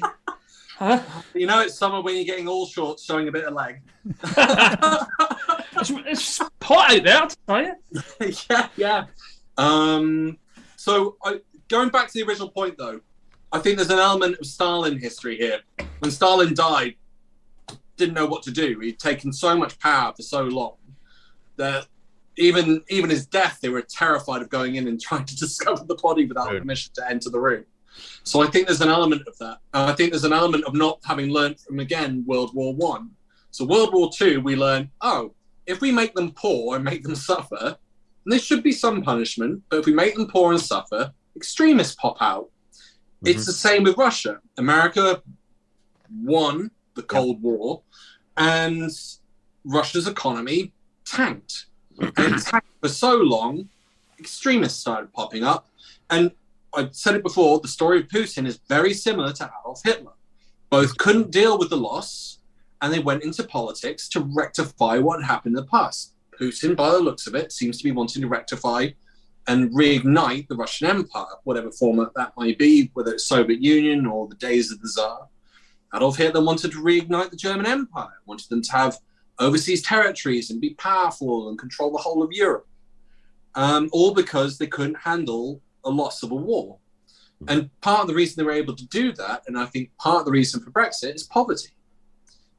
Huh? It's summer when you're getting all shorts showing a bit of leg. it's hot out there, I'll tell you. Yeah. So going back to the original point, though, I think there's an element of Stalin history here. When Stalin died, didn't know what to do. He'd taken so much power for so long that even his death, they were terrified of going in and trying to discover the body without permission to enter the room. So I think there's an element of that. I think there's an element of not having learned from, again, World War I. So World War II, we learned, if we make them poor and make them suffer, and there should be some punishment, but if we make them poor and suffer, extremists pop out. Mm-hmm. It's the same with Russia. America won the Cold War, and Russia's economy tanked. And it tanked for so long, extremists started popping up. And I said it before, the story of Putin is very similar to Adolf Hitler. Both couldn't deal with the loss and they went into politics to rectify what had happened in the past. Putin, by the looks of it, seems to be wanting to rectify and reignite the Russian Empire, whatever format that might be, whether it's Soviet Union or the days of the Tsar. Adolf Hitler wanted to reignite the German Empire, wanted them to have overseas territories and be powerful and control the whole of Europe, all because they couldn't handle a loss of a war. And part of the reason they were able to do that, and I think part of the reason for Brexit, is poverty.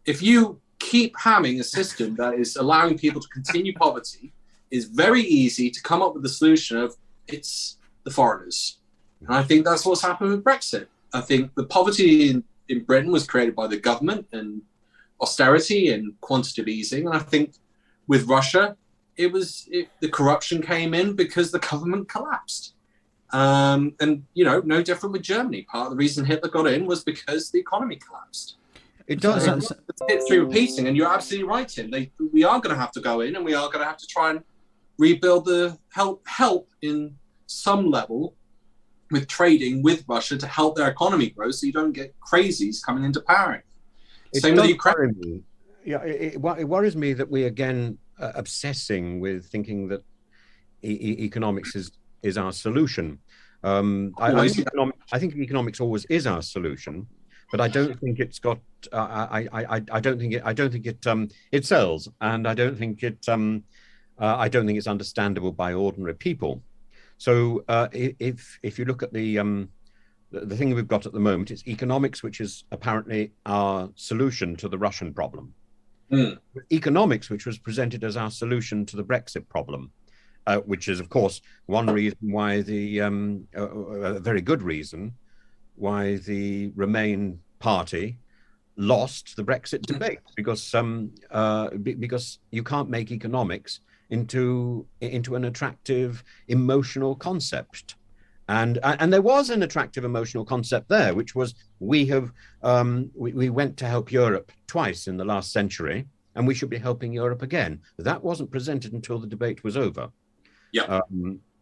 If you keep having a system that is allowing people to continue poverty, it's very easy to come up with the solution of it's the foreigners. And I think that's what's happened with Brexit. I think the poverty in Britain was created by the government and austerity and quantitative easing. And I think with Russia, the corruption came in because the government collapsed. And, no different with Germany. Part of the reason Hitler got in was because the economy collapsed. It does. It's history repeating, and you're absolutely right, Tim. We are going to have to go in, and we are going to have to try and rebuild the help in some level with trading with Russia to help their economy grow, so you don't get crazies coming into power. Same with Ukraine. It worries me that we again obsessing with thinking that economics is our solution. I think economics always is our solution, but I don't think it's got. I don't think it sells, and I don't think it's understandable by ordinary people. So if you look at the thing we've got at the moment, it's economics, which is apparently our solution to the Russian problem. Economics, which was presented as our solution to the Brexit problem, which is, of course, one reason why a very good reason why the Remain party lost the Brexit debate, because you can't make economics into an attractive emotional concept. And there was an attractive emotional concept there, which was we went to help Europe twice in the last century, and we should be helping Europe again. That wasn't presented until the debate was over. Yeah.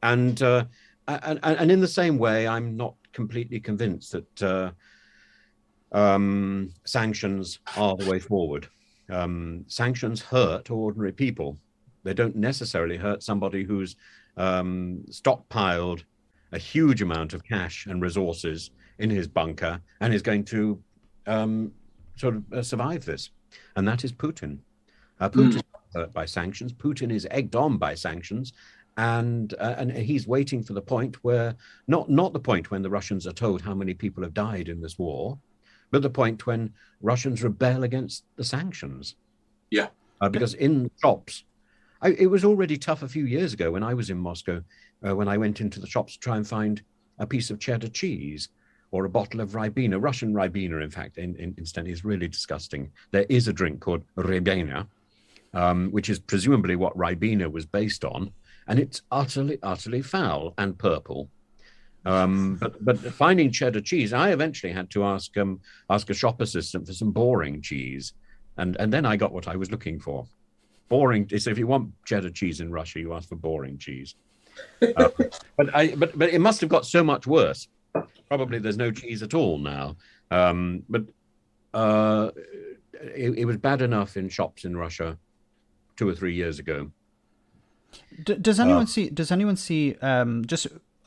And in the same way, I'm not completely convinced that sanctions are the way forward. Sanctions hurt ordinary people. They don't necessarily hurt somebody who's stockpiled a huge amount of cash and resources in his bunker and is going to survive this. And that is Putin. Putin is hurt by sanctions. Putin is egged on by sanctions. And he's waiting for the point where, not the point when the Russians are told how many people have died in this war, but the point when Russians rebel against the sanctions. Yeah. Because in shops, it was already tough a few years ago when I was in Moscow, when I went into the shops to try and find a piece of cheddar cheese or a bottle of Ribena, Russian Ribena, in fact, incidentally, is really disgusting. There is a drink called Ribena, which is presumably what Ribena was based on, and it's utterly, utterly foul and purple. But finding cheddar cheese, I eventually had to ask a shop assistant for some boring cheese, and then I got what I was looking for. Boring. So if you want cheddar cheese in Russia, you ask for boring cheese. But it must have got so much worse. Probably there's no cheese at all now. But it was bad enough in shops in Russia 2 or 3 years ago. Does anyone see? Just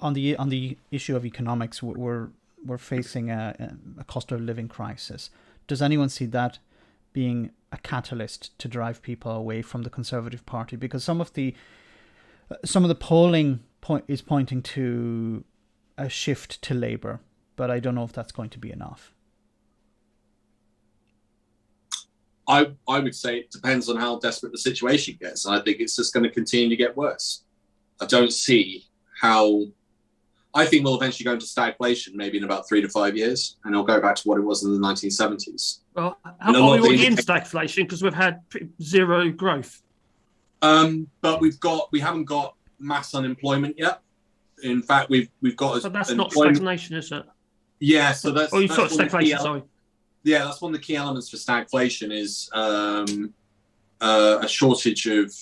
on the issue of economics, we're facing a cost of living crisis. Does anyone see that being a catalyst to drive people away from the Conservative Party? Because some of the polling is pointing to a shift to Labour, but I don't know if that's going to be enough. I would say it depends on how desperate the situation gets. I think it's just going to continue to get worse. I don't see how. I think we'll eventually go into stagflation maybe in about 3 to 5 years, and it'll go back to what it was in the 1970s. Well, are we already in stagflation because we've had zero growth? But we haven't got mass unemployment yet. In fact, we've got. But that's not stagnation, is it? Yeah, so that's. Oh, you thought stagflation? Sorry. Yeah, that's one of the key elements for stagflation is a shortage of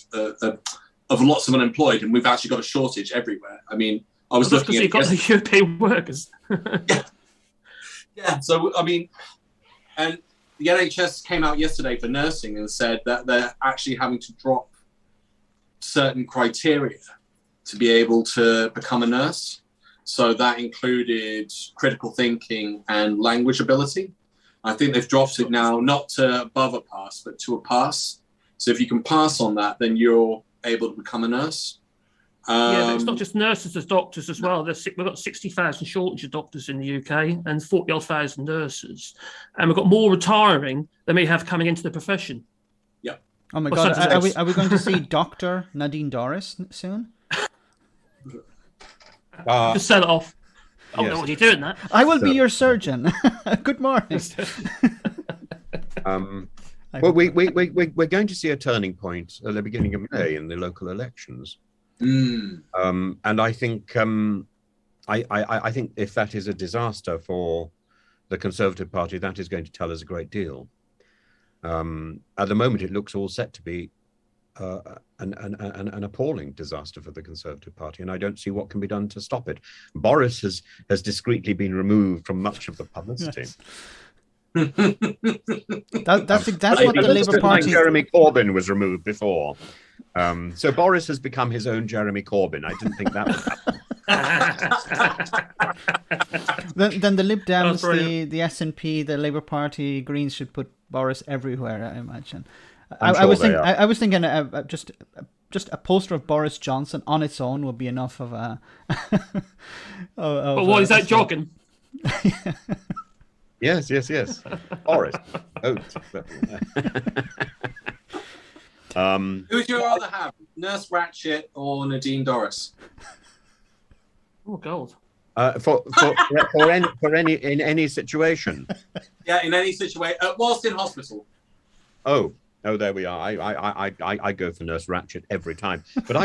lots of unemployed, and we've actually got a shortage everywhere. I mean, I was looking at you've got the European workers. Yeah. So I mean, and the NHS came out yesterday for nursing and said that they're actually having to drop certain criteria to be able to become a nurse. So that included critical thinking and language ability. I think they've dropped it now, not to above a pass, but to a pass. So if you can pass on that, then you're able to become a nurse. But it's not just nurses, there's doctors as well. We've got 60,000 shortage of doctors in the UK and 40,000 nurses. And we've got more retiring than we have coming into the profession. Yeah. Oh my God, are we going to see Dr. Nadine Dorris soon? Just sell it off. Oh, yes. no, what are you doing that? I will be your surgeon. Good morning. Well, we're going to see a turning point at the beginning of May in the local elections. And I think I think if that is a disaster for the Conservative Party, that is going to tell us a great deal. At the moment, it looks all set to be an appalling disaster for the Conservative Party, and I don't see what can be done to stop it. Boris has discreetly been removed from much of the publicity. Yes. That's what the Labour Party. Jeremy Corbyn was removed before, so Boris has become his own Jeremy Corbyn. I didn't think that would happen. Then the Lib Dems, the SNP, the Labour Party, Greens should put Boris everywhere, I imagine. I was thinking just a poster of Boris Johnson on its own would be enough of a. But what is that jogging? Yes. Boris. Who would you rather have, Nurse Ratched or Nadine Dorris? Oh God. For any situation. Yeah, in any situation, whilst in hospital. Oh, there we are. I go for Nurse Ratched every time. But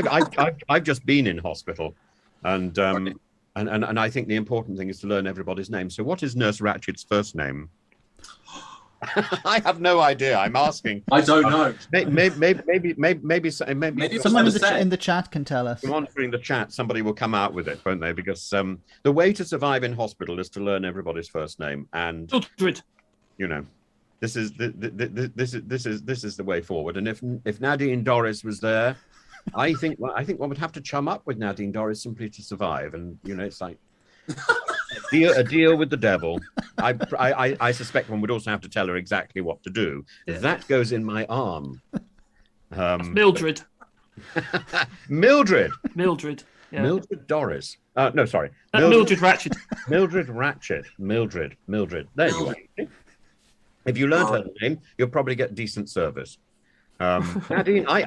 I've just been in hospital, and I think the important thing is to learn everybody's name. So, what is Nurse Ratched's first name? I have no idea. I'm asking. I don't know. Maybe someone in the chat can tell us. Monitoring the chat, somebody will come out with it, won't they? Because the way to survive in hospital is to learn everybody's first name, and you know, this is the way forward. And if Nadine Dorris was there, I think one would have to chum up with Nadine Dorris simply to survive. And you know, it's like a deal with the devil. I suspect one would also have to tell her exactly what to do. Yeah. That goes in my arm. Mildred. Mildred. Yeah. Mildred Dorris. No, sorry. Mildred Ratched. Mildred Ratched. Mildred. There you are. If you learned her name, you'll probably get decent service. Nadine, I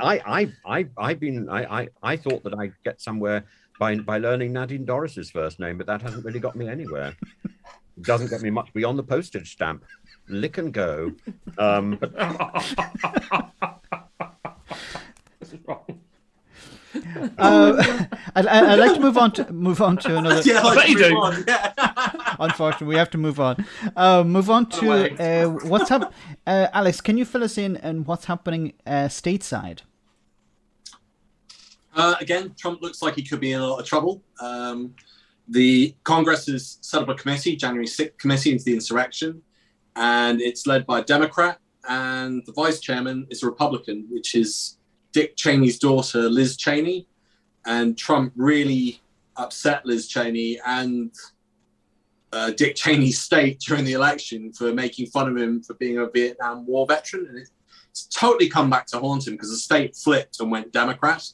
thought that I'd get somewhere by learning Nadine Dorris's first name, but that hasn't really got me anywhere. It doesn't get me much beyond the postage stamp. Lick and go. I'd like to move on to another. Yeah, I bet you do. Unfortunately, we have to move on. Move on to what's up. Alex, can you fill us in on what's happening stateside? Again, Trump looks like he could be in a lot of trouble. The Congress has set up a committee, January 6th committee into the insurrection, and it's led by a Democrat, and the vice chairman is a Republican, which is Dick Cheney's daughter, Liz Cheney. And Trump really upset Liz Cheney and Dick Cheney's state during the election for making fun of him for being a Vietnam War veteran. And it's totally come back to haunt him because the state flipped and went Democrat.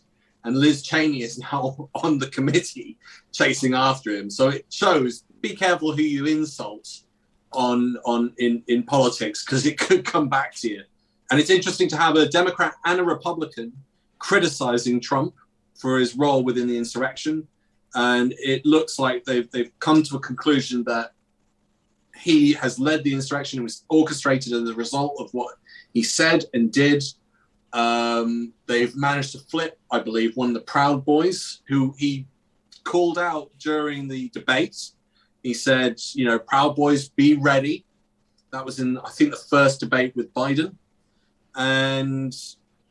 And Liz Cheney is now on the committee chasing after him. So it shows, be careful who you insult in politics, because it could come back to you. And it's interesting to have a Democrat and a Republican criticizing Trump for his role within the insurrection. And it looks like they've come to a conclusion that he has led the insurrection and was orchestrated as a result of what he said and did. They've managed to flip, I believe, one of the Proud Boys, who he called out during the debate. He said, you know, Proud Boys, be ready. That was in, I think, the first debate with Biden. And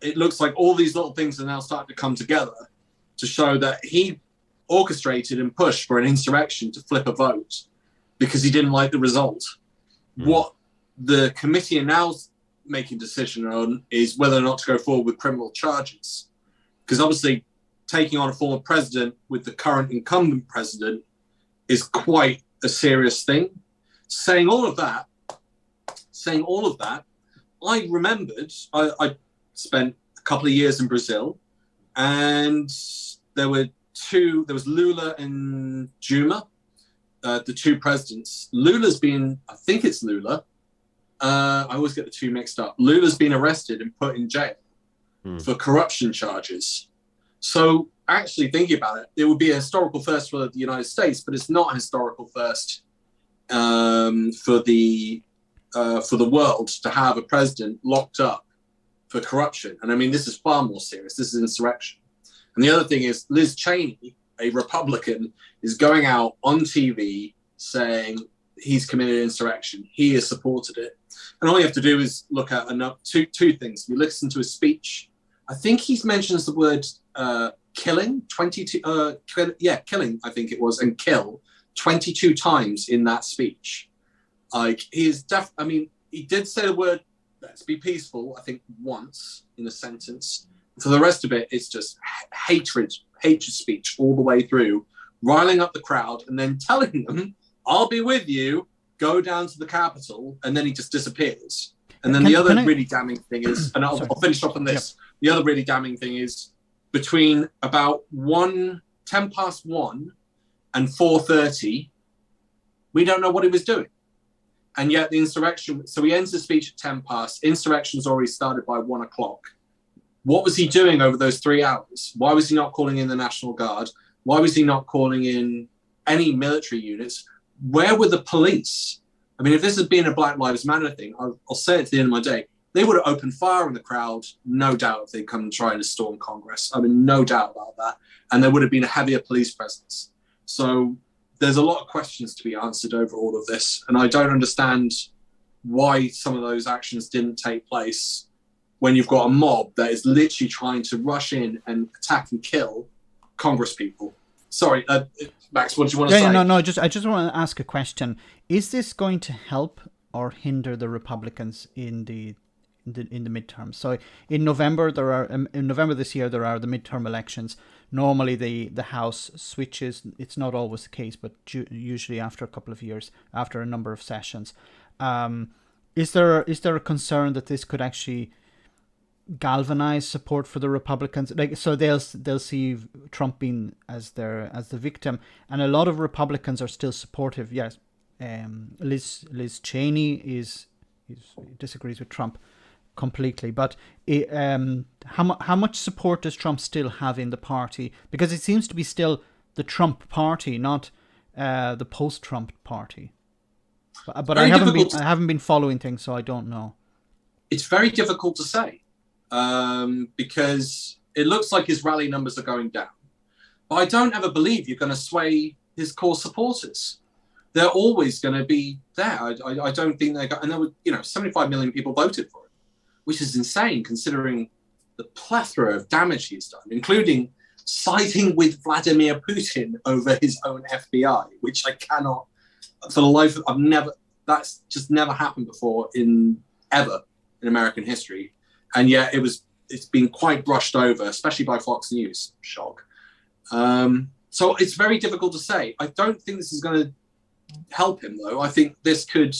it looks like all these little things are now starting to come together to show that he orchestrated and pushed for an insurrection to flip a vote because he didn't like the result. the committee are now making a decision on is whether or not to go forward with criminal charges. Because obviously taking on a former president with the current incumbent president is quite a serious thing. Saying all of that, I remembered I spent a couple of years in Brazil, and there was Lula and Dilma, the two presidents. I think it's Lula. I always get the two mixed up. Lula's been arrested and put in jail for corruption charges. So actually thinking about it, it would be a historical first for the United States, but it's not a historical first for the world to have a president locked up for corruption. And I mean, this is far more serious. This is insurrection. And the other thing is Liz Cheney, a Republican, is going out on TV saying he's committed insurrection. He has supported it. And all you have to do is look at two things. You listen to his speech. I think he mentions the word killing, killing, I think it was, and kill 22 times in that speech. Like, he did say the word, let's be peaceful, I think once in a sentence. For the rest of it, it's just hatred speech all the way through, riling up the crowd and then telling them, I'll be with you, go down to the Capitol, and then he just disappears. And then really damning thing is, and I'll finish off on this. Yep. The other really damning thing is between about 1:10 and 4:30, we don't know what he was doing. And yet the insurrection, so he ends the speech at 10 past, insurrection's already started by 1 o'clock. What was he doing over those 3 hours? Why was he not calling in the National Guard? Why was he not calling in any military units? Where were the police? I mean, if this had been a Black Lives Matter thing, I'll say it to the end of my day, they would have opened fire on the crowd, no doubt, if they'd come and try to storm Congress. I mean, no doubt about that. And there would have been a heavier police presence. So there's a lot of questions to be answered over all of this. And I don't understand why some of those actions didn't take place when you've got a mob that is literally trying to rush in and attack and kill Congress people. Sorry, Max, what do you want to say? No. I just want to ask a question. Is this going to help or hinder the Republicans in the midterms? So in November this year there are the midterm elections. Normally the House switches. It's not always the case, but usually after a couple of years, after a number of sessions. Is there a concern that this could actually galvanize support for the Republicans? Like, so they'll see Trump being as the victim, and a lot of Republicans are still supportive. Yes, Liz Cheney disagrees with Trump completely, but how much support does Trump still have in the party? Because it seems to be still the Trump party, not the post-Trump party. But I haven't been following things, so I don't know. It's very difficult to say. Because it looks like his rally numbers are going down. But I don't ever believe you're going to sway his core supporters. They're always going to be there. I don't think they're going, and there were, 75 million people voted for it, which is insane considering the plethora of damage he's done, including siding with Vladimir Putin over his own FBI, which I cannot, for the life of, that's just never happened before ever in American history. And yet it's been quite brushed over, especially by Fox News. Shock. So it's very difficult to say. I don't think this is going to help him, though. I think this could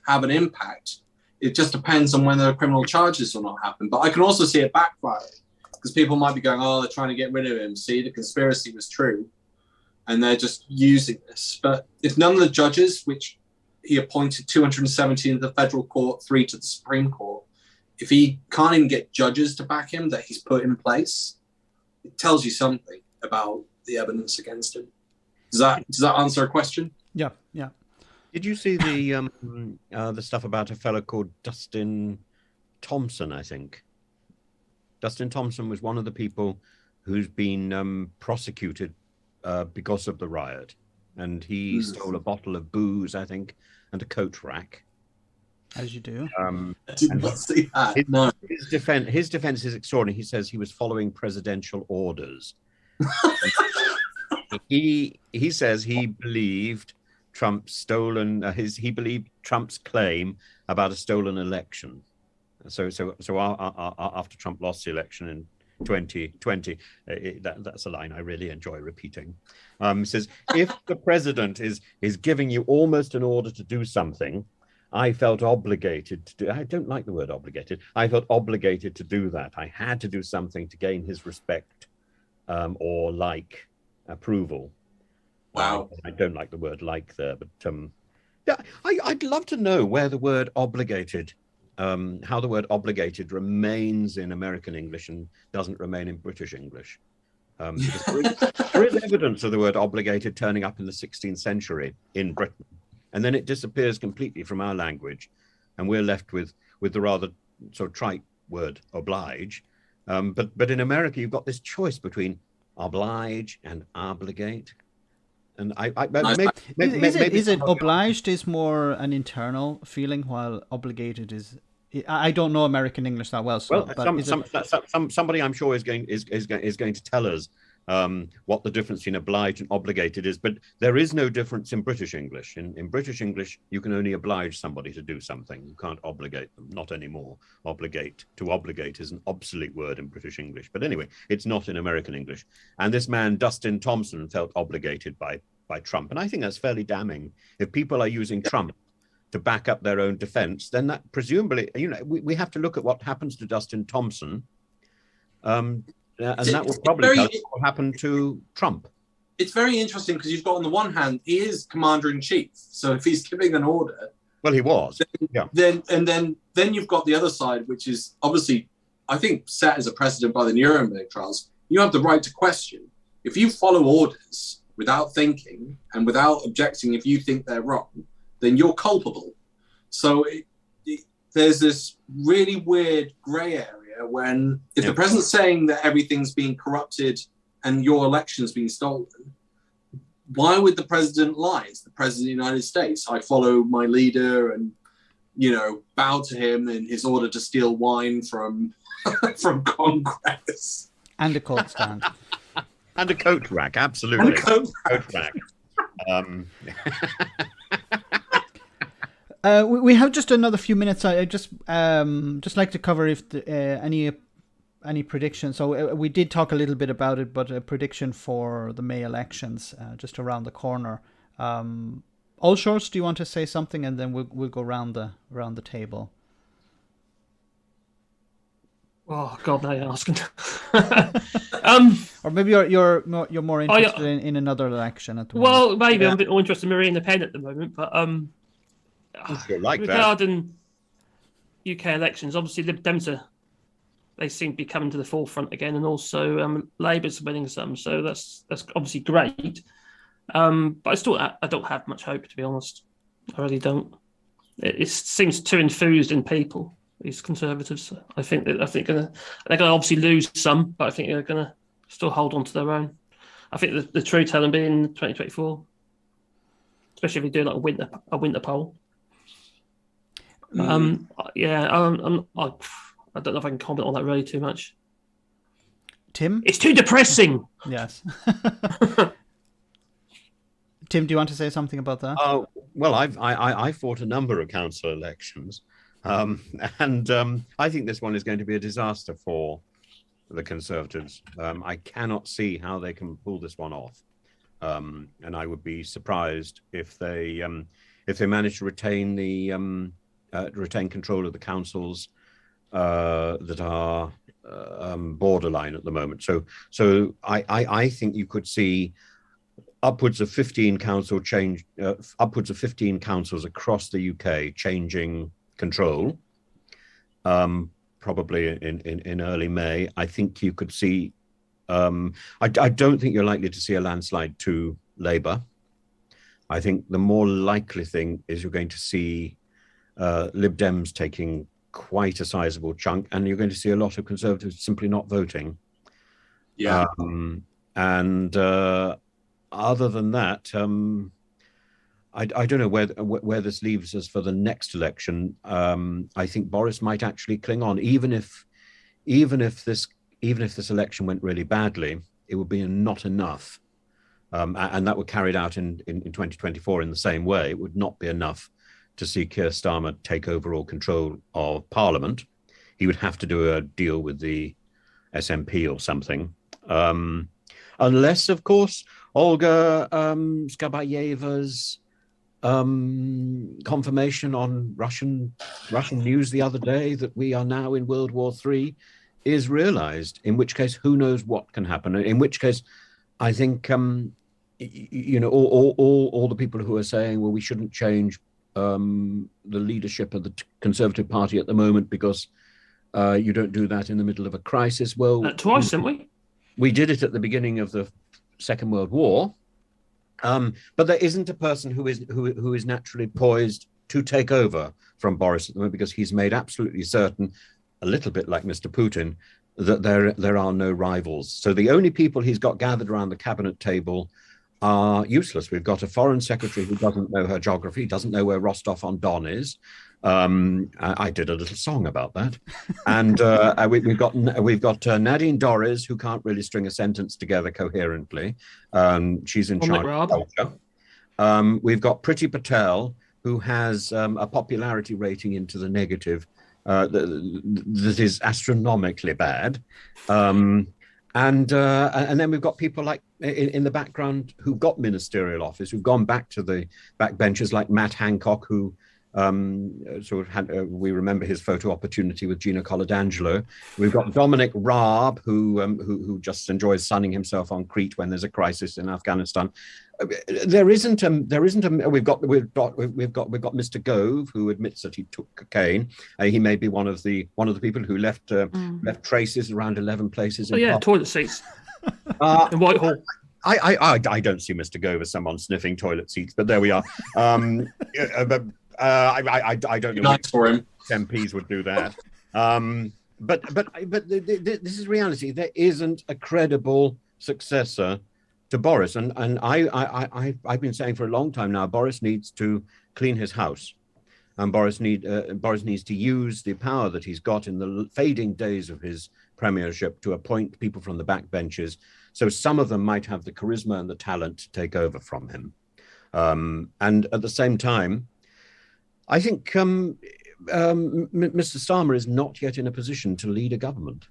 have an impact. It just depends on whether criminal charges will not happen. But I can also see it backfiring, because people might be going, they're trying to get rid of him. See, the conspiracy was true. And they're just using this. But if none of the judges, which he appointed 270 in the federal court, 3 to the Supreme Court, if he can't even get judges to back him that he's put in place, it tells you something about the evidence against him. Does that answer a question? Yeah. Did you see the stuff about a fellow called Dustin Thompson, I think? Dustin Thompson was one of the people who's been prosecuted because of the riot. And he stole a bottle of booze, I think, and a coat rack. As you do. I did not see that. His defense is extraordinary. He says he was following presidential orders. He says he believed he believed Trump's claim about a stolen election. So after Trump lost the election in 2020, that's a line I really enjoy repeating. It says, if the president is giving you almost an order to do something, I felt obligated to do. I don't like the word obligated. I felt obligated to do that. I had to do something to gain his respect or approval. Wow. I don't like the word like there, but yeah, I'd love to know where the word obligated, how the word obligated remains in American English and doesn't remain in British English. There is evidence of the word obligated turning up in the 16th century in Britain, and then it disappears completely from our language, and we're left with the rather sort of trite word oblige. But in America, you've got this choice between oblige and obligate. And is it obliged is more an internal feeling, while obligated is, I don't know American English that well. So, somebody I'm sure is going to tell us what the difference between obliged and obligated is. But there is no difference in British English. In British English, you can only oblige somebody to do something. You can't obligate them. Not anymore. To obligate is an obsolete word in British English. But anyway, it's not in American English. And this man, Dustin Thompson, felt obligated by Trump. And I think that's fairly damning. If people are using Trump to back up their own defense, then that presumably, we have to look at what happens to Dustin Thompson. And that will probably tell us what happened to Trump. It's very interesting because you've got, on the one hand, he is commander-in-chief. So if he's giving an order... Well, he was. Then you've got the other side, which is obviously, I think, set as a precedent by the Nuremberg trials. You have the right to question. If you follow orders without thinking and without objecting if you think they're wrong, then you're culpable. So there's this really weird grey area when, if the president's saying that everything's being corrupted and your election's being stolen, why would the president lie? It's the president of the United States. I follow my leader and, bow to him in his order to steal wine from Congress. And a coat stand. And a coat rack, absolutely. Coat rack. We have just another few minutes. I just like to cover if any predictions. So we did talk a little bit about it, but a prediction for the May elections just around the corner. All Shorts, do you want to say something, and then we'll go around the table? Oh God, now you're asking. Or maybe you're more interested in another election at the moment. Well, maybe I'm a bit more interested in Marine Le Pen at the moment, but regarding UK elections, obviously Lib Dems they seem to be coming to the forefront again, and also Labour's winning some, so that's obviously great. But I don't have much hope, to be honest. I really don't. It seems too enthused in people. These Conservatives, I think they're going to obviously lose some, but I think they're going to still hold on to their own. I think the true telling will be in 2024, especially if we do like a winter poll. I don't know if I can comment on that really too much. Tim, it's too depressing. Yes. Tim, do you want to say something about that? Well, I fought a number of council elections. And I think this one is going to be a disaster for the Conservatives. I cannot see how they can pull this one off, and I would be surprised if they manage to retain retain control of the councils that are borderline at the moment. So I think you could see upwards of 15 councils across the UK changing control, probably in early May. I think you could see, I don't think you're likely to see a landslide to Labour. I think the more likely thing is you're going to see Lib Dems taking quite a sizable chunk, and you're going to see a lot of Conservatives simply not voting. Yeah. And other than that, I don't know where this leaves us for the next election. I think Boris might actually cling on, even if this election went really badly, it would be not enough, and that were carried out in 2024 in the same way. It would not be enough to see Keir Starmer take over all control of Parliament. He would have to do a deal with the SNP or something. Unless, of course, Olga Skabayeva's confirmation on Russian news the other day that we are now in World War III is realized, in which case, who knows what can happen. In which case, I think, all the people who are saying, well, we shouldn't change the leadership of the Conservative Party at the moment because you don't do that in the middle of a crisis. Well, twice, didn't we? We did it at the beginning of the Second World War. But there isn't a person who is naturally poised to take over from Boris at the moment, because he's made absolutely certain, a little bit like Mr. Putin, that there are no rivals. So the only people he's got gathered around the cabinet table are useless. We've got a foreign secretary who doesn't know her geography, doesn't know where Rostov-on-Don is. I did a little song about that. And we've got Nadine Dorries, who can't really string a sentence together coherently. She's in charge of culture. We've got Priti Patel, who has a popularity rating into the negative that is astronomically bad. And then we've got people like in the background who've got ministerial office, who've gone back to the backbenchers, like Matt Hancock, who we remember his photo opportunity with Gina Coladangelo. We've got Dominic Raab, who just enjoys sunning himself on Crete when there's a crisis in Afghanistan. We've got Mr. Gove, who admits that he took cocaine. He may be one of the people who left traces around 11 places. Toilet seats in Whitehall. I don't see Mr. Gove as someone sniffing toilet seats, but there we are. I don't know. Nice for him. MPs would do that. But this is reality. There isn't a credible successor to Boris, and I've been saying for a long time now, Boris needs to clean his house, and Boris needs to use the power that he's got in the fading days of his premiership to appoint people from the backbenches, so some of them might have the charisma and the talent to take over from him. And at the same time, I think Mr. Starmer is not yet in a position to lead a government.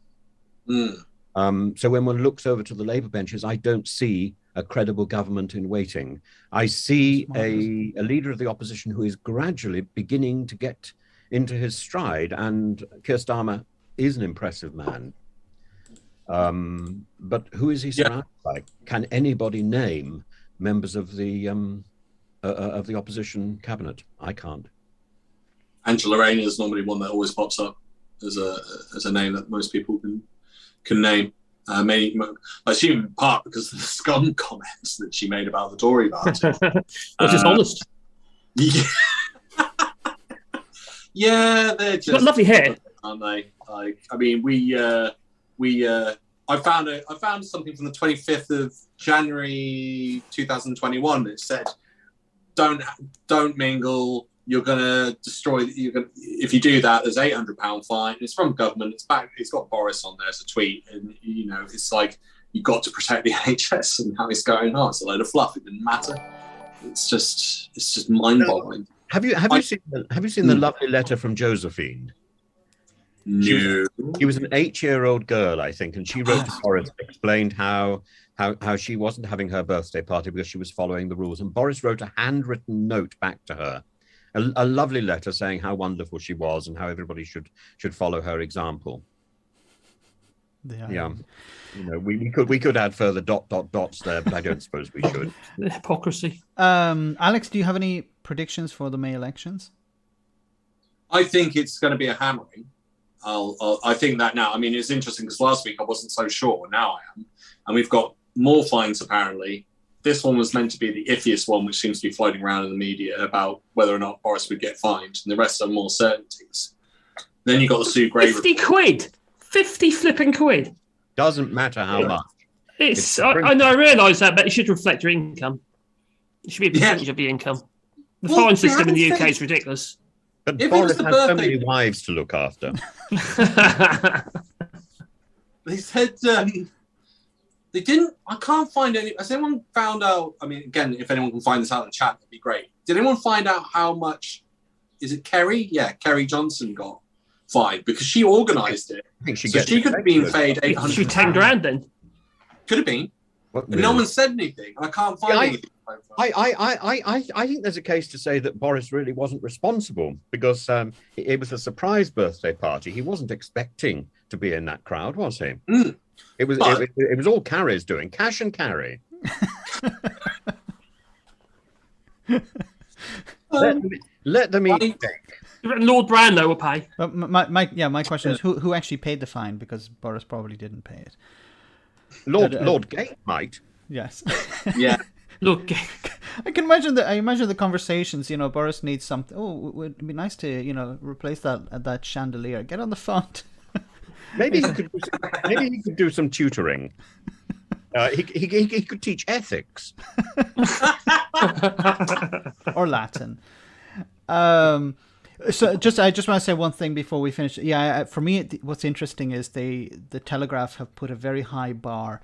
So when one looks over to the Labour benches, I don't see a credible government in waiting. I see a leader of the opposition who is gradually beginning to get into his stride, and Keir Starmer is an impressive man. But who is he surrounded by? Can anybody name members of the opposition cabinet? I can't. Angela Rayner is normally one that always pops up as a name that most people can name. I assume in part because of the scum comments that she made about the Tory party. Which is honest. Yeah, yeah, they're just got lovely hair, aren't they? I found something from the 25th of January 2021 that said, "Don't mingle. You're gonna destroy. If you do that, there's £800 fine. It's from government. It's back. It's got Boris on there as a tweet, and it's like you've got to protect the NHS and how it's going on. It's a load of fluff. It didn't matter. It's just mind-boggling. Have you seen the lovely letter from Josephine? No. She was an 8-year-old girl, I think, and she wrote to Boris, explained how she wasn't having her birthday party because she was following the rules, and Boris wrote a handwritten note back to her. A lovely letter saying how wonderful she was and how everybody should follow her example. Yeah. We could add further dots there, but I don't suppose we should. The hypocrisy. Alex, do you have any predictions for the May elections? I think it's going to be a hammering. I think that now. I mean, it's interesting because last week I wasn't so sure. Now I am, and we've got more fines apparently. This one was meant to be the iffiest one, which seems to be floating around in the media about whether or not Boris would get fined, and the rest are more certainties. Then you got the Sue Gray. 50 quid. 50 flipping quid. Doesn't matter how much. I know, I realise that, but it should reflect your income. It should be a percentage of your income. The fine system in the UK is ridiculous. But Boris has so many wives to look after. They said they didn't. I can't find any. Has anyone found out? I mean, again, if anyone can find this out in the chat, that'd be great. Did anyone find out how much is it Kerry? Yeah, Kerry Johnson got fined because she organised it. I think she could have been paid 800. She 10 grand then. Could have been. What, But no one said anything. I can't find anything. I think there's a case to say that Boris really wasn't responsible because it was a surprise birthday party. He wasn't expecting to be in that crowd, was he? Mm. It was all Carrie's doing, Cash and Carrie. Let them eat. Lord Brando will pay. But my question is who actually paid the fine, because Boris probably didn't pay it. Lord Gate might. Yes. Yeah. Look, I can imagine the conversations. Boris needs something. Oh, it would be nice to replace that chandelier. Get on the phone. Maybe he could do some tutoring. He could teach ethics or Latin. So I just want to say one thing before we finish. Yeah, for me, what's interesting is the Telegraph have put a very high bar.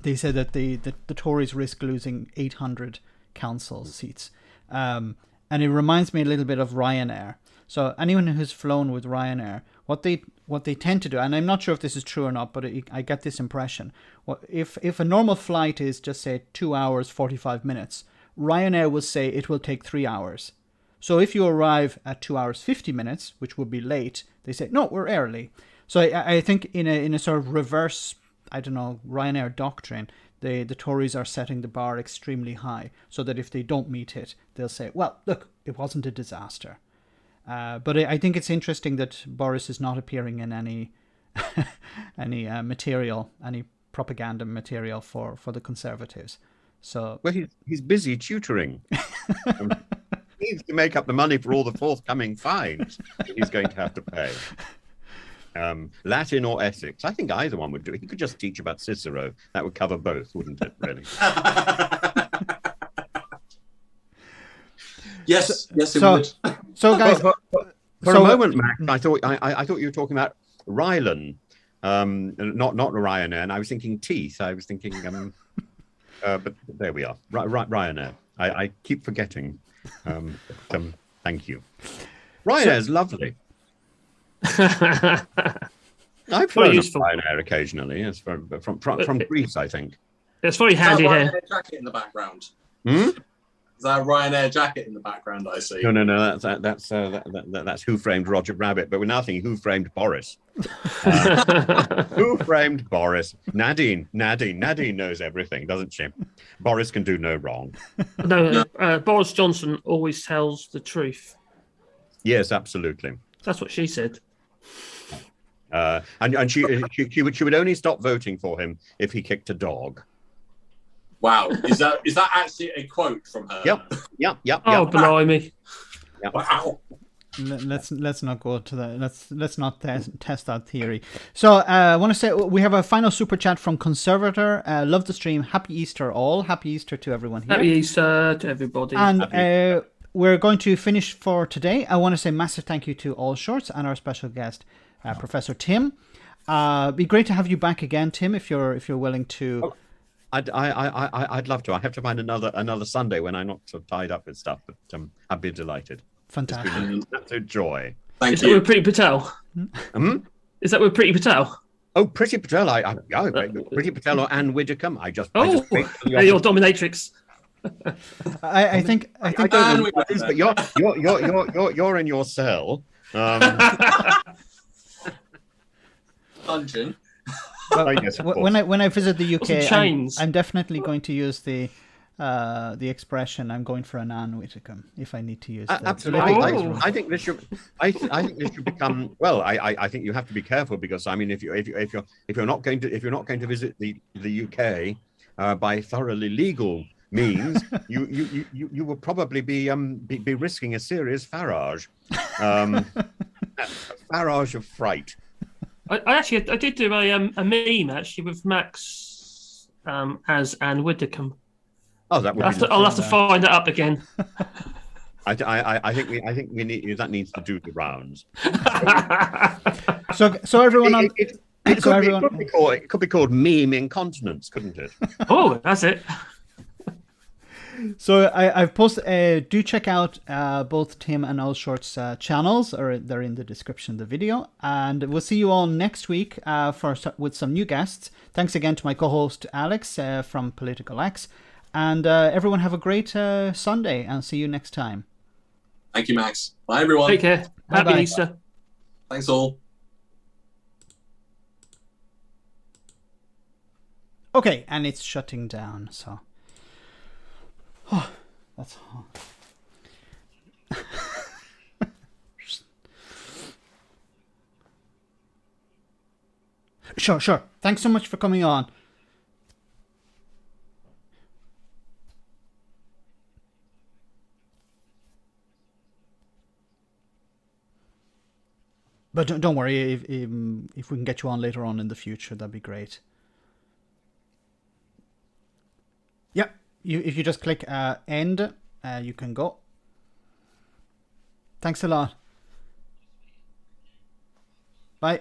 They said that the Tories risk losing 800 council seats, and it reminds me a little bit of Ryanair. So anyone who's flown with Ryanair, what they tend to do, and I'm not sure if this is true or not, but I get this impression. If a normal flight is just say 2 hours 45 minutes, Ryanair will say it will take 3 hours. So if you arrive at 2 hours 50 minutes, which would be late, they say no, we're early. So I think in a sort of reverse, I don't know, Ryanair doctrine, the Tories are setting the bar extremely high, so that if they don't meet it, they'll say, well, look, it wasn't a disaster. But I think it's interesting that Boris is not appearing in any material, any propaganda material for the Conservatives. So well, he's busy tutoring. He needs to make up the money for all the forthcoming fines that he's going to have to pay. Latin or ethics. I think either one would do. He could just teach about Cicero. That would cover both, wouldn't it, really? Yes, it would. So guys, for a moment, Max, I thought you were talking about Rylan, not Ryanair, and I was thinking teeth. I was thinking, but there we are, Ryanair. I keep forgetting. Thank you. Ryanair's lovely. I've flown on Ryanair occasionally. It's from Greece, I think. It's very handy here. Ryanair jacket in the background. Is that a Ryanair jacket in the background? I see. No. That's Who Framed Roger Rabbit. But we're now thinking Who Framed Boris. Who framed Boris? Nadine knows everything, doesn't she? Boris can do no wrong. No, Boris Johnson always tells the truth. Yes, absolutely. That's what she said. And she would only stop voting for him if he kicked a dog. Wow, is that actually a quote from her? Yep. Oh, blimey! Yep. Wow. Let's not go to that. Let's not test that theory. So I want to say we have a final super chat from Conservator. Love the stream. Happy Easter all. Happy Easter to everyone here. Happy Easter to everybody. And we're going to finish for today. I want to say massive thank you to All Shorts and our special guest, Professor Tim. Be great to have you back again, Tim, if you're willing to. Oh, I'd love to. I have to find another Sunday when I'm not so tied up with stuff, but I'd be delighted. Fantastic. It's been an absolute joy. Thank Is you. that with Priti Patel? Is that with Priti Patel? Oh, Priti Patel. Priti Patel or Anne Widdecombe. I just your dominatrix. I think I don't know what it is, but you're in your cell. Dungeon. Well, yes, when I visit the UK, I'm definitely going to use the expression "I'm going for an Anne Widdecombe" if I need to use that. Absolutely, I think this should. I think this should become. Well, I think you have to be careful because I mean, if you're not going to visit the UK by thoroughly legal means, you will probably be risking a serious Farage, Farage of fright. I did do a meme actually with Max as Anne Widdecombe. Oh, that would. I'll have to find that up again. I think we need that needs to do the rounds. So everyone it could be called meme incontinence, couldn't it? Oh, that's it. So I've posted. Do check out both Tim and Allshort's channels, or they're in the description of the video. And we'll see you all next week with some new guests. Thanks again to my co-host Alex from Political X, and everyone have a great Sunday, and see you next time. Thank you, Max. Bye, everyone. Take care. Bye-bye. Happy Easter. Thanks all. Okay, and it's shutting down. So, that's. Sure. Thanks so much for coming on. But don't worry, if we can get you on later on in the future, that'd be great. Yeah, if you just click end, you can go. Thanks a lot. Bye.